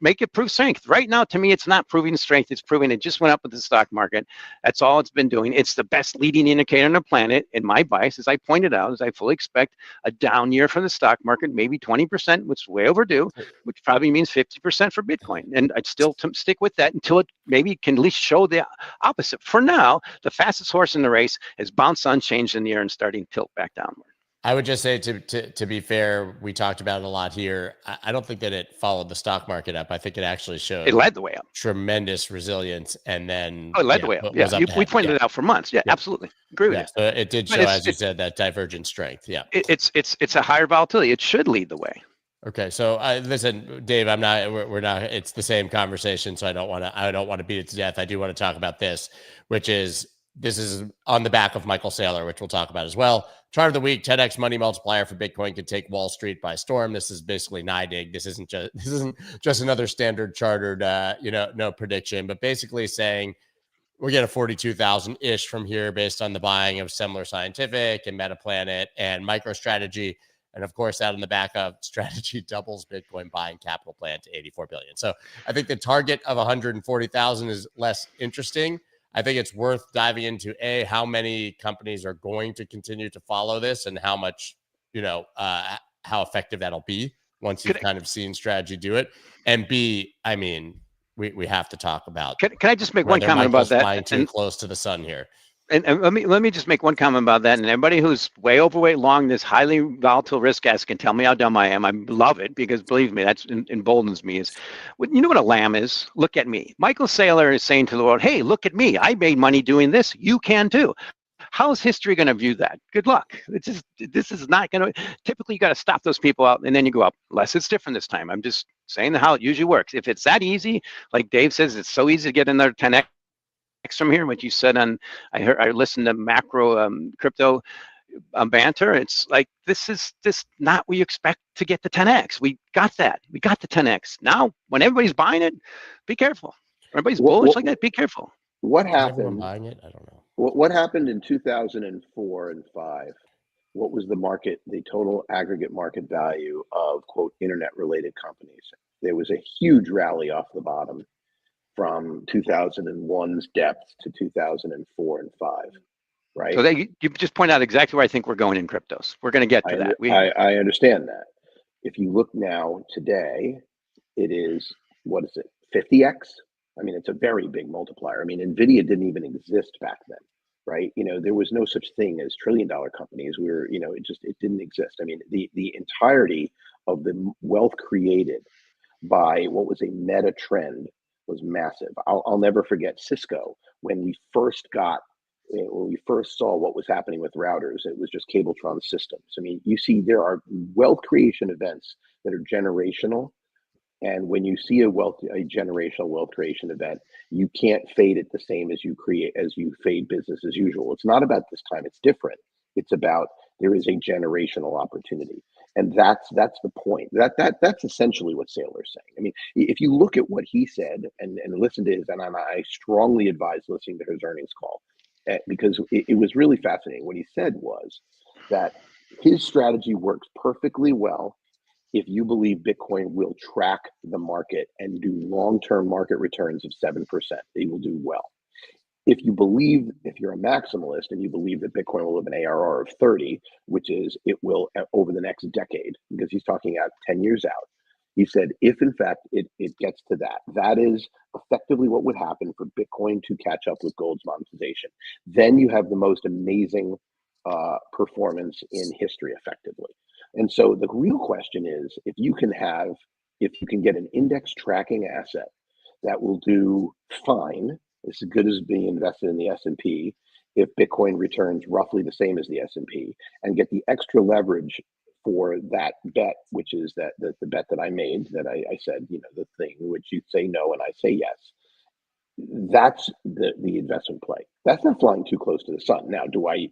Make it proof strength. Right now, to me, it's not proving strength. It's proving it just went up with the stock market. That's all it's been doing. It's the best leading indicator on the planet. And my bias, as I pointed out, is I fully expect a down year for the stock market, maybe 20%, which is way overdue, which probably means 50% for Bitcoin. And I'd still stick with that until it maybe can at least show the opposite. For now, the fastest horse in the race has bounced unchanged in the year and starting to tilt back downward. I would just say to be fair, we talked about it a lot here. I don't think that it followed the stock market up. I think it actually showed it led the way up. Tremendous resilience, and then it led the way up. Yeah, we pointed it out for months. Yeah, absolutely. Agree with you. So it did show, as you said, that divergent strength. Yeah, it's a higher volatility. It should lead the way. Okay, so listen, Dave, we're not. It's the same conversation, so I don't want to beat it to death. I do want to talk about this, which is on the back of Michael Saylor, which we'll talk about as well. Chart of the week: 10x money multiplier for Bitcoin could take Wall Street by storm. This is basically NIDIG. This isn't just another standard chartered, no prediction, but basically saying we get a 42,000 ish from here based on the buying of Semler Scientific and MetaPlanet and MicroStrategy. And of course, out in the back of strategy doubles Bitcoin buying capital plan to 84 billion. So I think the target of 140,000 is less interesting. I think it's worth diving into how many companies are going to continue to follow this and how much, how effective that'll be once you've kind of seen strategy do it. And B, I mean, we have to talk about. Can I just make one comment about that? Flying too close to the sun here. And let me just make one comment about that. And everybody who's way overweight long this highly volatile risk asset can tell me how dumb I am. I love it because, believe me, that's emboldens me. You know what a lamb is? Look at me. Michael Saylor is saying to the world, hey, look at me. I made money doing this. You can too. How is history going to view that? Good luck. This is not going to, typically you got to stop those people out and then you go up, unless it's different this time. I'm just saying how it usually works. If it's that easy, like Dave says, it's so easy to get another 10x from here, what you said on, I listened to macro crypto banter. It's like, this is not what you expect to get the 10x. We got that. We got the 10x. Now, when everybody's buying it, be careful. When everybody's bullish like that, be careful. What Is everyone happened? buying it? I don't know. What happened in 2004 and 5? What was the total aggregate market value of, quote, internet-related companies? There was a huge rally off the bottom from 2001's depth to 2004 and 5, right? So you just point out exactly where I think we're going in cryptos. We're going to get to that. I understand that. If you look now today, it is, what is it, 50x? I mean, it's a very big multiplier. I mean, NVIDIA didn't even exist back then, right? You know, there was no such thing as trillion-dollar companies. We were, you know, it didn't exist. I mean, the entirety of the wealth created by what was a meta trend was massive. I'll never forget Cisco when we first saw what was happening with routers. It was just Cabletron systems. I mean, you see, there are wealth creation events that are generational. And when you see a generational wealth creation event, you can't fade it the same as you fade business as usual. It's not about this time, it's different. It's about, there is a generational opportunity. And that's the point. That's essentially what Saylor's saying. I mean, if you look at what he said and listen to his, and I strongly advise listening to his earnings call, because it was really fascinating. What he said was that his strategy works perfectly well if you believe Bitcoin will track the market and do long-term market returns of 7%. They will do well. If you're a maximalist and you believe that Bitcoin will have an ARR of 30, which is it will over the next decade, because he's talking out 10 years out. He said, if in fact it gets to that is effectively what would happen for Bitcoin to catch up with gold's monetization. Then you have the most amazing performance in history effectively. And so the real question is, if you can get an index tracking asset that will do fine, as good as being invested in the S&P, if Bitcoin returns roughly the same as the S&P, and get the extra leverage for that bet, which is the bet that I made, that I said, you know, the thing which you say no and I say yes, that's the investment play. That's not flying too close to the sun. Now, do I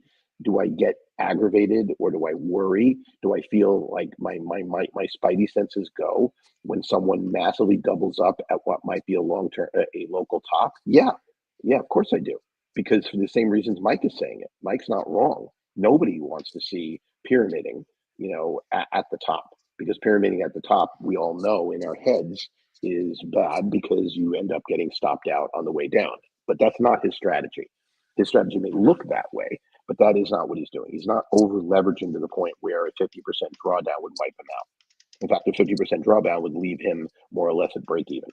get aggravated, or do I worry? Do I feel like my spidey senses go when someone massively doubles up at what might be a local top? Yeah, of course I do, because for the same reasons Mike is saying it. Mike's not wrong. Nobody wants to see pyramiding, you know, at the top, because pyramiding at the top, we all know in our heads, is bad because you end up getting stopped out on the way down. But that's not his strategy. His strategy may look that way, but that is not what he's doing. He's not over leveraging to the point where a 50% drawdown would wipe him out. In fact, a 50% drawdown would leave him more or less at break even.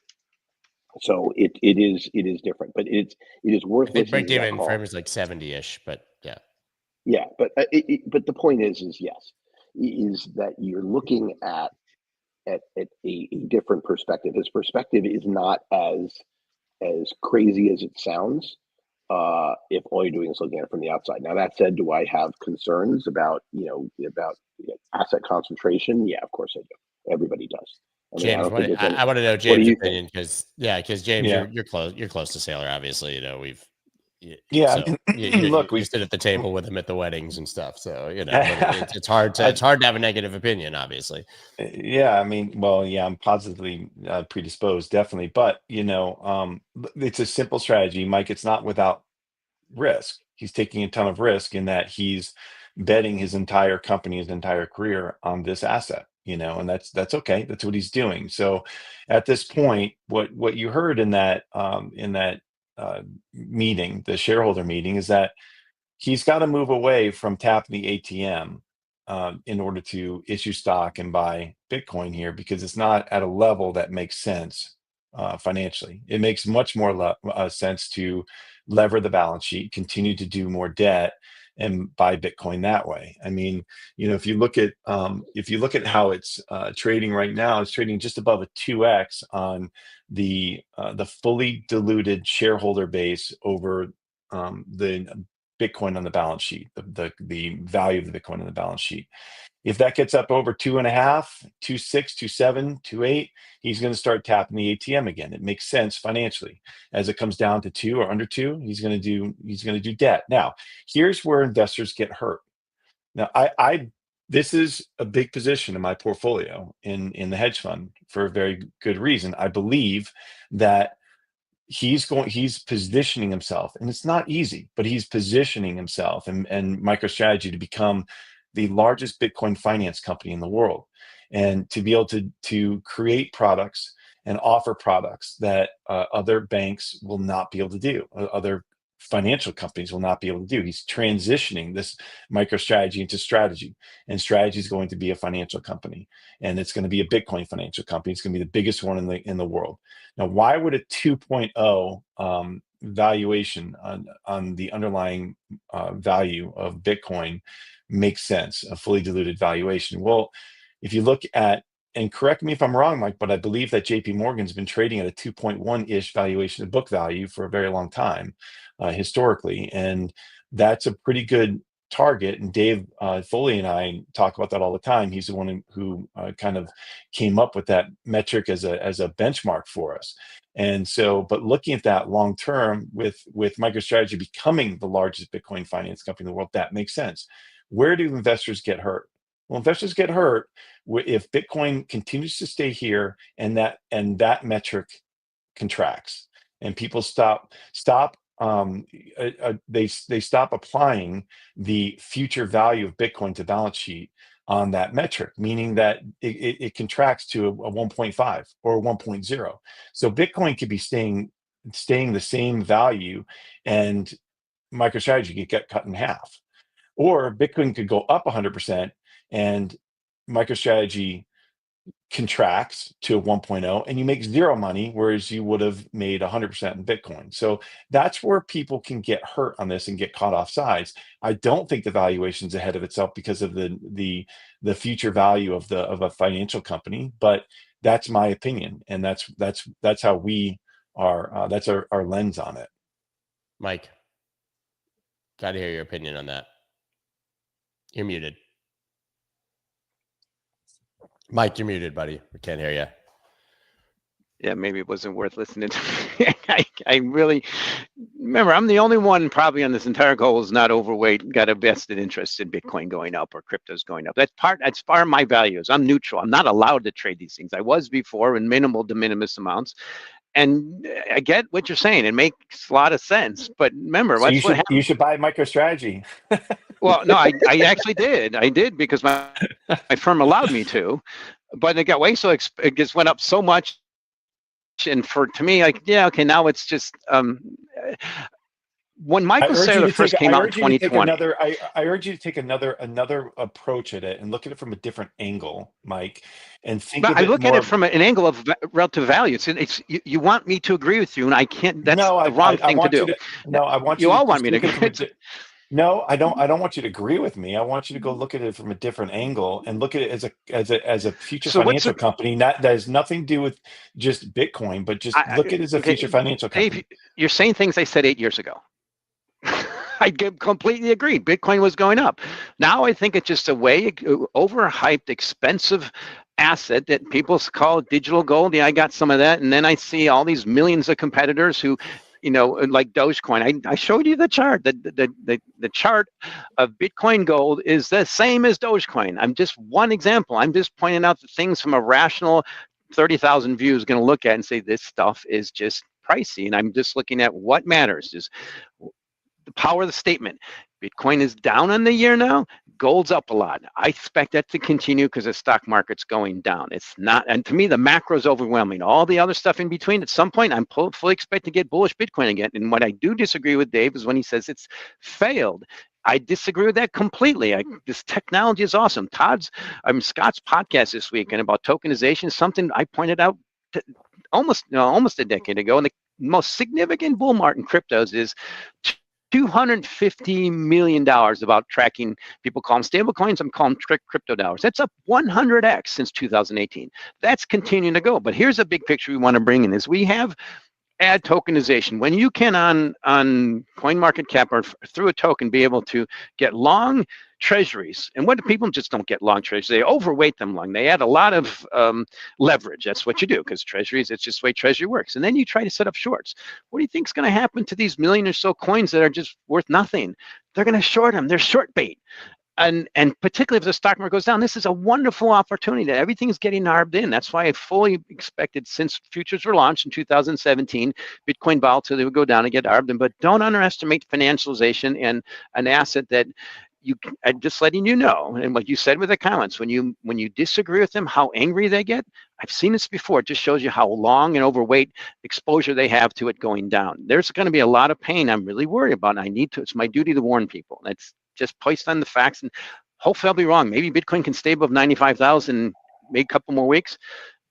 So it is different, but it is worth I think listening to that break-even call. frame is like 70-ish, but yeah. Yeah, but the point is yes, is that you're looking at a different perspective. His perspective is not as crazy as it sounds. If all you're doing is looking at it from the outside. Now, that said, do I have concerns about asset concentration? Yeah, of course I do. Everybody does. I mean, James, I want to know James' opinion, because James, Yeah. you're close to Saylor, obviously. You know, Yeah, So look, you sit at the table with him at the weddings and stuff. So you know, but it's hard to have a negative opinion, obviously. Yeah, I mean, well, yeah, I'm positively predisposed, definitely. But you know, it's a simple strategy, Mike. It's not without risk. He's taking a ton of risk in that he's betting his entire company, his entire career on this asset. You know, and that's okay. That's what he's doing. So, at this point, what you heard in that meeting, the shareholder meeting, is that he's got to move away from tapping the ATM in order to issue stock and buy Bitcoin here, because it's not at a level that makes sense financially. It makes much more sense to lever the balance sheet, continue to do more debt, and buy Bitcoin that way. I mean, you know, if you look at how it's trading right now, it's trading just above a 2x on the fully diluted shareholder base over the Bitcoin on the balance sheet, the value of the Bitcoin on the balance sheet. If that gets up over 2.5, 2.6, 2.7, 2.8, he's going to start tapping the ATM again. It makes sense financially. As it comes down to 2 or under 2, he's going to do debt. Now, here's where investors get hurt. Now, this is a big position in my portfolio in the hedge fund for a very good reason. I believe that he's positioning himself, and it's not easy, but he's positioning himself and MicroStrategy to become the largest Bitcoin finance company in the world, and to be able to create products and offer products that other banks will not be able to do, other financial companies will not be able to do. He's transitioning this MicroStrategy into Strategy, and Strategy is going to be a financial company, and it's going to be a Bitcoin financial company. It's going to be the biggest one in the world. Now, why would a 2.0 valuation on the underlying value of Bitcoin make sense, a fully diluted valuation? Well, if you look at, and correct me if I'm wrong, Mike, but I believe that JP Morgan's been trading at a 2.1-ish valuation of book value for a very long time, historically, and that's a pretty good target. And Dave Foley and I talk about that all the time. He's the one who kind of came up with that metric as a benchmark for us. And so, but looking at that long term with MicroStrategy becoming the largest Bitcoin finance company in the world, that makes sense. Where do investors get hurt? Well, investors get hurt if Bitcoin continues to stay here and that metric contracts, and people stop they stop applying the future value of Bitcoin to balance sheet on that metric, meaning that it contracts to a 1.5 or a 1.0. So Bitcoin could be staying the same value, and MicroStrategy could get cut in half. Or Bitcoin could go up 100% and MicroStrategy contracts to a 1.0 and you make zero money, whereas you would have made 100% in Bitcoin. So that's where people can get hurt on this and get caught off sides. I don't think the valuation's ahead of itself because of the future value of a financial company, but that's my opinion, and that's how we are. That's our lens on it. Mike, got to hear your opinion on that. You're muted. Mike, you're muted, buddy. We can't hear you. Yeah, maybe it wasn't worth listening to me. I really remember, I'm the only one probably on this entire call who's not overweight, got a vested interest in Bitcoin going up or cryptos going up. That's part of my values. I'm neutral. I'm not allowed to trade these things. I was before in de minimis amounts. And I get what you're saying. It makes a lot of sense. But remember, so what happened. You should buy MicroStrategy. Well, no, I actually did. I did because my firm allowed me to. But it got way so it just went up so much. And to me, like, yeah, okay, now it's just when MicroStrategy first came out in 2020. I urge you to take another approach at it and look at it from a different angle, Mike, and think. But I look at it from an angle of relative value. It's you want me to agree with you, and I can't. That's the wrong thing to do. I want you all want me to agree. No, I don't want you to agree with me. I want you to go look at it from a different angle and look at it as a future financial company. That has nothing to do with just Bitcoin, but just look at it as a future financial company. Dave, you're saying things I said 8 years ago. I completely agree. Bitcoin was going up. Now I think it's just a overhyped, expensive asset that people call digital gold. Yeah, I got some of that. And then I see all these millions of competitors who, like Dogecoin. I showed you the chart. The chart of Bitcoin Gold is the same as Dogecoin. I'm just one example. I'm just pointing out the things from a rational 30,000 views going to look at and say this stuff is just pricey. And I'm just looking at what matters is the power of the statement. Bitcoin is down on the year now. Gold's up a lot. I expect that to continue because the stock market's going down. It's not, and to me, the macro is overwhelming. All the other stuff in between, at some point, I'm fully expect to get bullish Bitcoin again. And what I do disagree with Dave is when he says it's failed. I disagree with that completely. This technology is awesome. Scott's podcast this week and about tokenization is something I pointed out almost a decade ago. And the most significant bull market in cryptos is $250 million about tracking. People call them stable coins. I'm calling them crypto dollars. That's up 100x since 2018. That's continuing to go. But here's a big picture we want to bring in is we have add tokenization. When you can on CoinMarketCap or through a token be able to get long treasuries, and what do people just don't get long treasuries? They overweight them long. They add a lot of leverage. That's what you do, because treasuries, it's just the way treasury works. And then you try to set up shorts. What do you think is going to happen to these million or so coins that are just worth nothing? They're going to short them. They're short bait. And particularly if the stock market goes down, this is a wonderful opportunity. Everything's getting arbed in. That's why I fully expected, since futures were launched in 2017, Bitcoin volatility would go down and get arbed in. But don't underestimate financialization and an asset that I'm just letting you know, and what you said with the comments, when you disagree with them, how angry they get. I've seen this before. It just shows you how long and overweight exposure they have to it going down. There's going to be a lot of pain I'm really worried about. And it's my duty to warn people. That's just based on the facts, and hopefully I'll be wrong. Maybe Bitcoin can stay above 95,000, maybe a couple more weeks.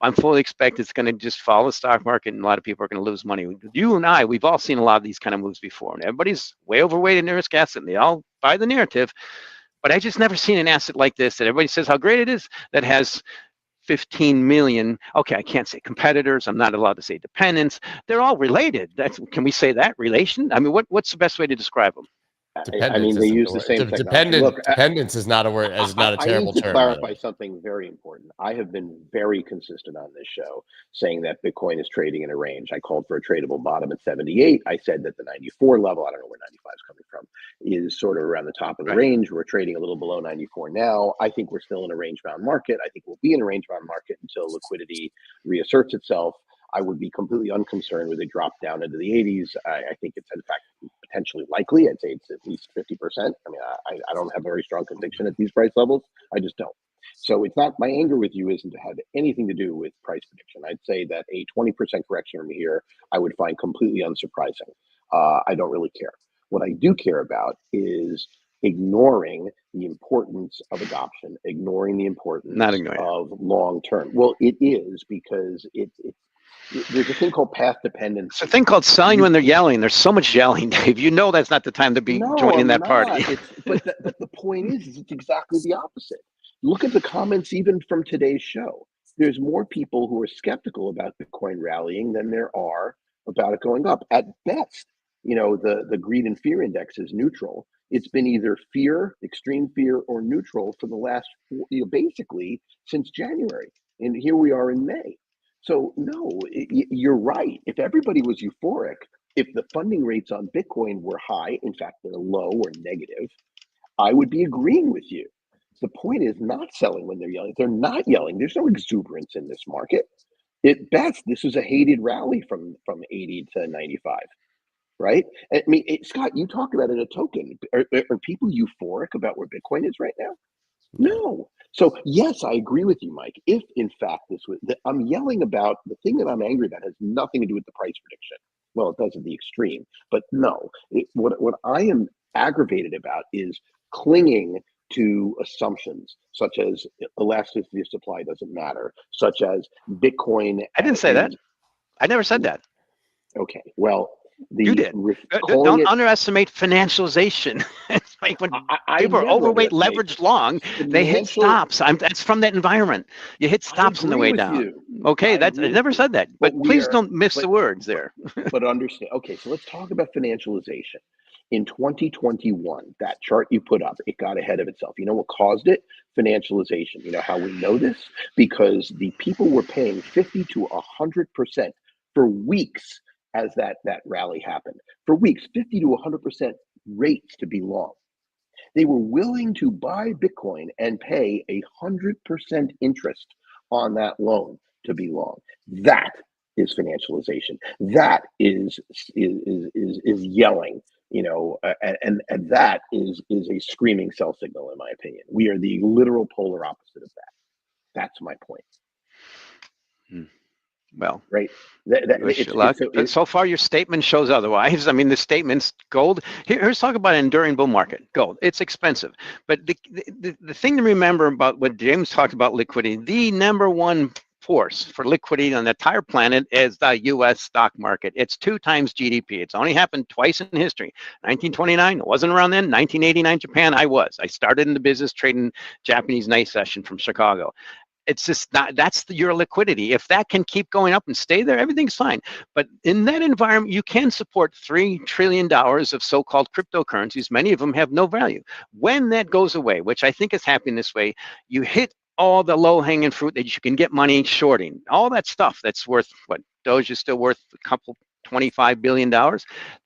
I'm fully expect it's going to just follow the stock market, and a lot of people are going to lose money. You and I, we've all seen a lot of these kind of moves before, and everybody's way overweight in their risk asset, and they all buy the narrative. But I just never seen an asset like this that everybody says how great it is, that has 15 million. Okay, I can't say competitors. I'm not allowed to say dependents. They're all related. Can we say that relation? I mean, what's the best way to describe them? I mean, they use the same technology. Look, dependence is not a word. Is not a terrible term. I need to clarify something very important. I have been very consistent on this show, saying that Bitcoin is trading in a range. I called for a tradable bottom at 78. I said that the 94 level, I don't know where 95 is coming from, is sort of around the top of the range. We're trading a little below 94 now. I think we're still in a range-bound market. I think we'll be in a range-bound market until liquidity reasserts itself. I would be completely unconcerned with a drop down into the 80s. I think it's in fact potentially likely. I'd say it's at least 50%. I mean, I don't have very strong conviction at these price levels. I just don't. So it's not, my anger with you isn't to have anything to do with price prediction. I'd say that a 20% correction from here, I would find completely unsurprising. I don't really care. What I do care about is ignoring the importance of adoption, ignoring the importance of long-term. Well, it is, because there's a thing called path dependence. It's a thing called selling when they're yelling. There's so much yelling, Dave. You know that's not the time to be joining that party. But the point is it's exactly the opposite. Look at the comments even from today's show. There's more people who are skeptical about Bitcoin rallying than there are about it going up. At best, the greed and fear index is neutral. It's been either fear, extreme fear, or neutral for the last, basically since January. And here we are in May. So no, you're right. If everybody was euphoric, if the funding rates on Bitcoin were high, in fact, they're low or negative, I would be agreeing with you. The point is not selling when they're yelling. They're not yelling. There's no exuberance in this market. At best, this is a hated rally from 80 to 95, right? I mean, Scott, you talked about it in a token. Are people euphoric about where Bitcoin is right now? No. So yes, I agree with you, Mike. If in fact I'm yelling about the thing that I'm angry about has nothing to do with the price prediction. Well, it does at the extreme, but no. What I am aggravated about is clinging to assumptions such as elasticity of supply doesn't matter, such as Bitcoin. I didn't say that. I never said that. Okay, well. You did. Don't underestimate financialization. It's like when people are overweight, leveraged long, they hit stops. That's from that environment. You hit stops on the way down. Okay, I never said that. But please don't miss the words there. But understand. Okay, so let's talk about financialization. In 2021, that chart you put up, it got ahead of itself. You know what caused it? Financialization. You know how we know this? Because the people were paying 50 to 100% for weeks as that rally happened. For weeks, 50 to 100% rates to be long. They were willing to buy Bitcoin and pay 100% interest on that loan to be long. That is financialization. That is yelling, and that is a screaming sell signal, in my opinion. We are the literal polar opposite of that. That's my point. Well, right. So far, your statement shows otherwise. I mean, the statements, gold. Here's talk about an enduring bull market. Gold, it's expensive. But the thing to remember about what James talked about liquidity, the number one force for liquidity on the entire planet is the U.S. stock market. It's 2 times GDP. It's only happened twice in history. 1929, it wasn't around then. 1989, Japan, I started in the business trading Japanese night session from Chicago. it's just not, that's your liquidity. If that can keep going up and stay there, everything's fine. But in that environment, you can support $3 trillion of so-called cryptocurrencies. Many of them have no value. When that goes away, which I think is happening this way, you hit all the low-hanging fruit that you can get money shorting. All that stuff that's worth, what, Doge is still worth a couple, $25 billion.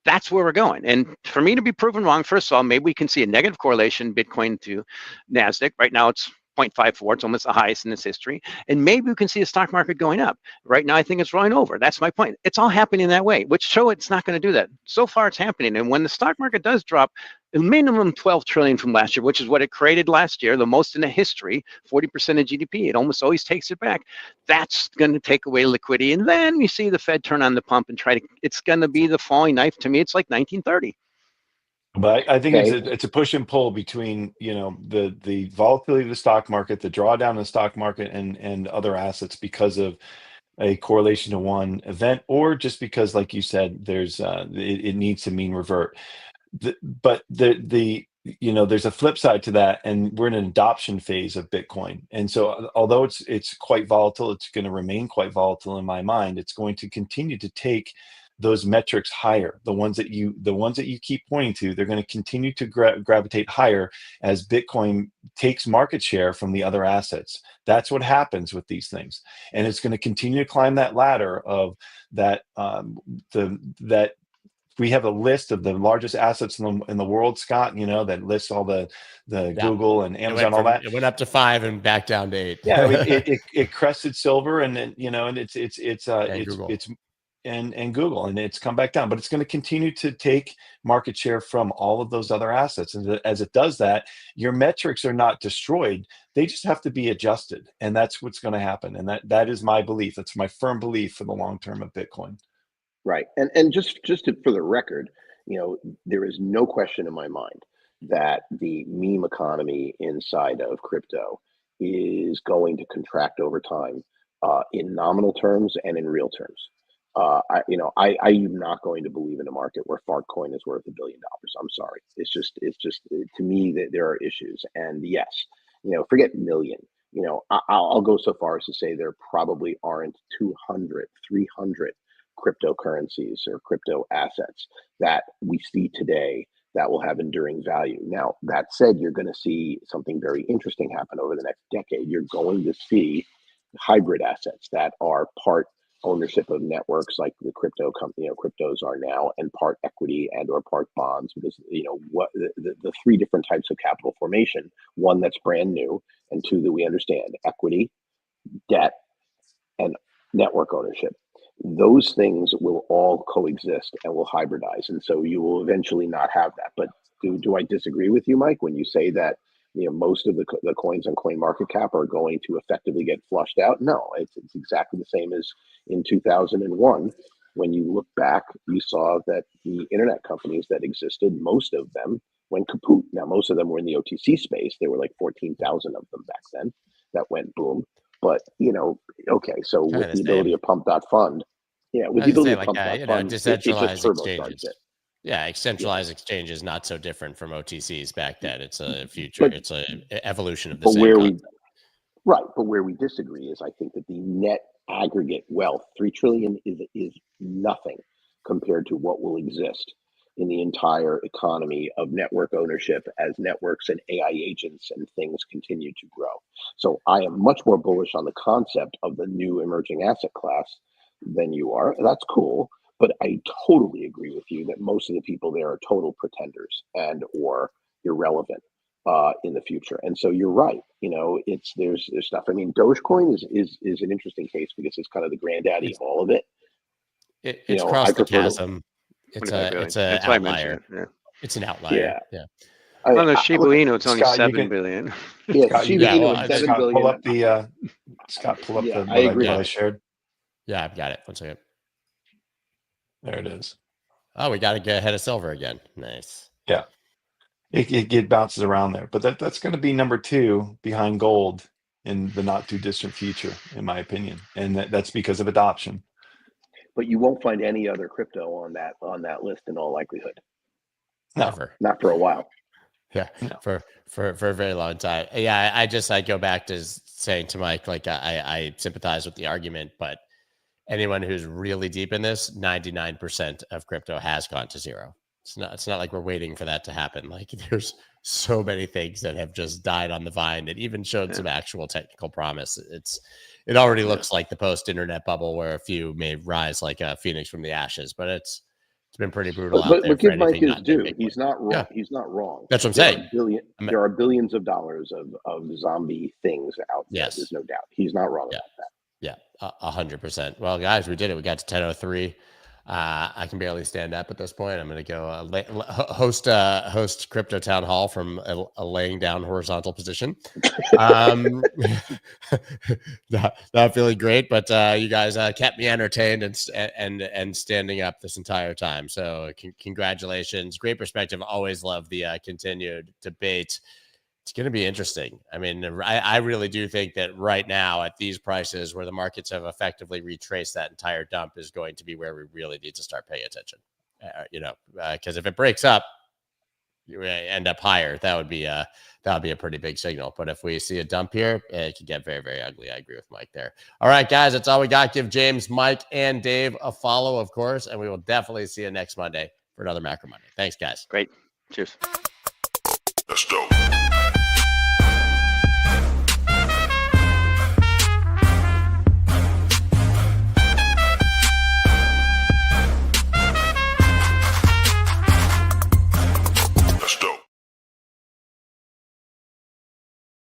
That's where we're going. And for me to be proven wrong, first of all, maybe we can see a negative correlation Bitcoin to NASDAQ. Right now it's 0.54. It's almost the highest in its history. And maybe we can see a stock market going up. Right now, I think it's rolling over. That's my point. It's all happening that way, which show it's not going to do that. So far, it's happening. And when the stock market does drop, a minimum 12 trillion from last year, which is what it created last year, the most in the history, 40% of GDP. It almost always takes it back. That's going to take away liquidity. And then we see the Fed turn on the pump and try to, it's going to be the falling knife. To me, it's like 1930. But I think Okay. it's a push and pull between, you know, the volatility of the stock market, the drawdown in the stock market, and other assets because of a correlation to one event, or just because, like you said, there's it needs to mean revert. But you know, there's a flip side to that, and we're in an adoption phase of Bitcoin. And so although it's quite volatile, it's going to remain quite volatile in my mind. It's going to continue to take those metrics higher. The ones that you keep pointing to, they're going to continue to gravitate higher as Bitcoin takes market share from the other assets. That's what happens with these things, and it's going to continue to climb that ladder of that. That we have a list of the largest assets in the world, Scott. You know, that lists all the Google and Amazon, all that. It went up to 5 and back down to 8. Yeah, it crested silver, and then, you know, and it's Google. and Google, and it's come back down, but it's going to continue to take market share from all of those other assets. And as it does that, your metrics are not destroyed; they just have to be adjusted, and that's what's going to happen. And that is my belief. That's my firm belief for the long term of Bitcoin. Right. And for the record, you know, there is no question in my mind that the meme economy inside of crypto is going to contract over time, in nominal terms and in real terms. I am not going to believe in a market where Fartcoin is worth $1 billion. I'm sorry. It's just to me that there are issues. And yes, you know, forget million. You know, I'll go so far as to say there probably aren't 200, 300 cryptocurrencies or crypto assets that we see today that will have enduring value. Now, that said, you're going to see something very interesting happen over the next decade. You're going to see hybrid assets that are part ownership of networks like the crypto company, you know, cryptos are now, and part equity and or part bonds, because, you know, what the three different types of capital formation: one that's brand new, and two that we understand: equity, debt, and network ownership. Those things will all coexist and will hybridize, and so you will eventually not have that. But do I disagree with you, Mike, when you say that, you know, most of the coins on CoinMarketCap are going to effectively get flushed out? No, it's exactly the same as in 2001. When you look back, you saw that the internet companies that existed, most of them went kaput. Now, most of them were in the OTC space. There were like 14,000 of them back then that went boom. But, you know, okay, so with the ability of pump.fund, yeah, with the ability of pump.fund, decentralized exchanges. it. Yeah, centralized exchange is not so different from OTCs back then. It's a future, it's a evolution of the same concept. But where we disagree is I think that the net aggregate wealth, 3 trillion, is nothing compared to what will exist in the entire economy of network ownership as networks and AI agents and things continue to grow. So I am much more bullish on the concept of the new emerging asset class than you are. That's cool. But I totally agree with you that most of the people there are total pretenders and or irrelevant in the future. And so you're right. You know, there's stuff. I mean, Dogecoin is an interesting case because it's kind of the granddaddy of all of it. It's crossed the chasm. It's an outlier. Yeah. It's an outlier. Yeah. On the Shiba Inu, it's only Scott, 7 billion. Yeah, Scott, Shiba Inu is 7 billion. Pull up the Scott. Pull up Yeah, what I shared. Yeah, I've got it. 1 second. There it is. Oh, we got to get ahead of silver again. Nice. Yeah, it bounces around there, but that's going to be number 2 behind gold in the not too distant future, in my opinion, and that's because of adoption. But you won't find any other crypto on that list in all likelihood. No. Never. Not for a while. Yeah, No. for a very long time. Yeah, I go back to saying to Mike, like I sympathize with the argument, but anyone who's really deep in this, 99% of crypto has gone to zero. It's not like we're waiting for that to happen. Like there's so many things that have just died on the vine that even showed some actual technical promise. It already looks like the post-internet bubble where a few may rise like a phoenix from the ashes, but it's been pretty brutal out there. But give Mike his due. Bitcoin. He's not wrong. Yeah. He's not wrong. That's what I'm saying. There are billions of dollars of zombie things out there. Yes. There's no doubt. He's not wrong Yeah. about that. Yeah, 100%. Well, guys, we did it. We got to 10:03. I can barely stand up at this point. I'm going to go host Crypto Town Hall from a laying down horizontal position. Not feeling great, but you guys kept me entertained and standing up this entire time. So congratulations. Great perspective. Always love the continued debate. It's going to be interesting. I mean, I really do think that right now at these prices where the markets have effectively retraced that entire dump is going to be where we really need to start paying attention. Because if it breaks up, you end up higher. That would be a pretty big signal. But if we see a dump here, it could get very, very ugly. I agree with Mike there. All right, guys, that's all we got. Give James, Mike, and Dave a follow, of course, and we will definitely see you next Monday for another Macro Monday. Thanks, guys. Great. Cheers. Let's go.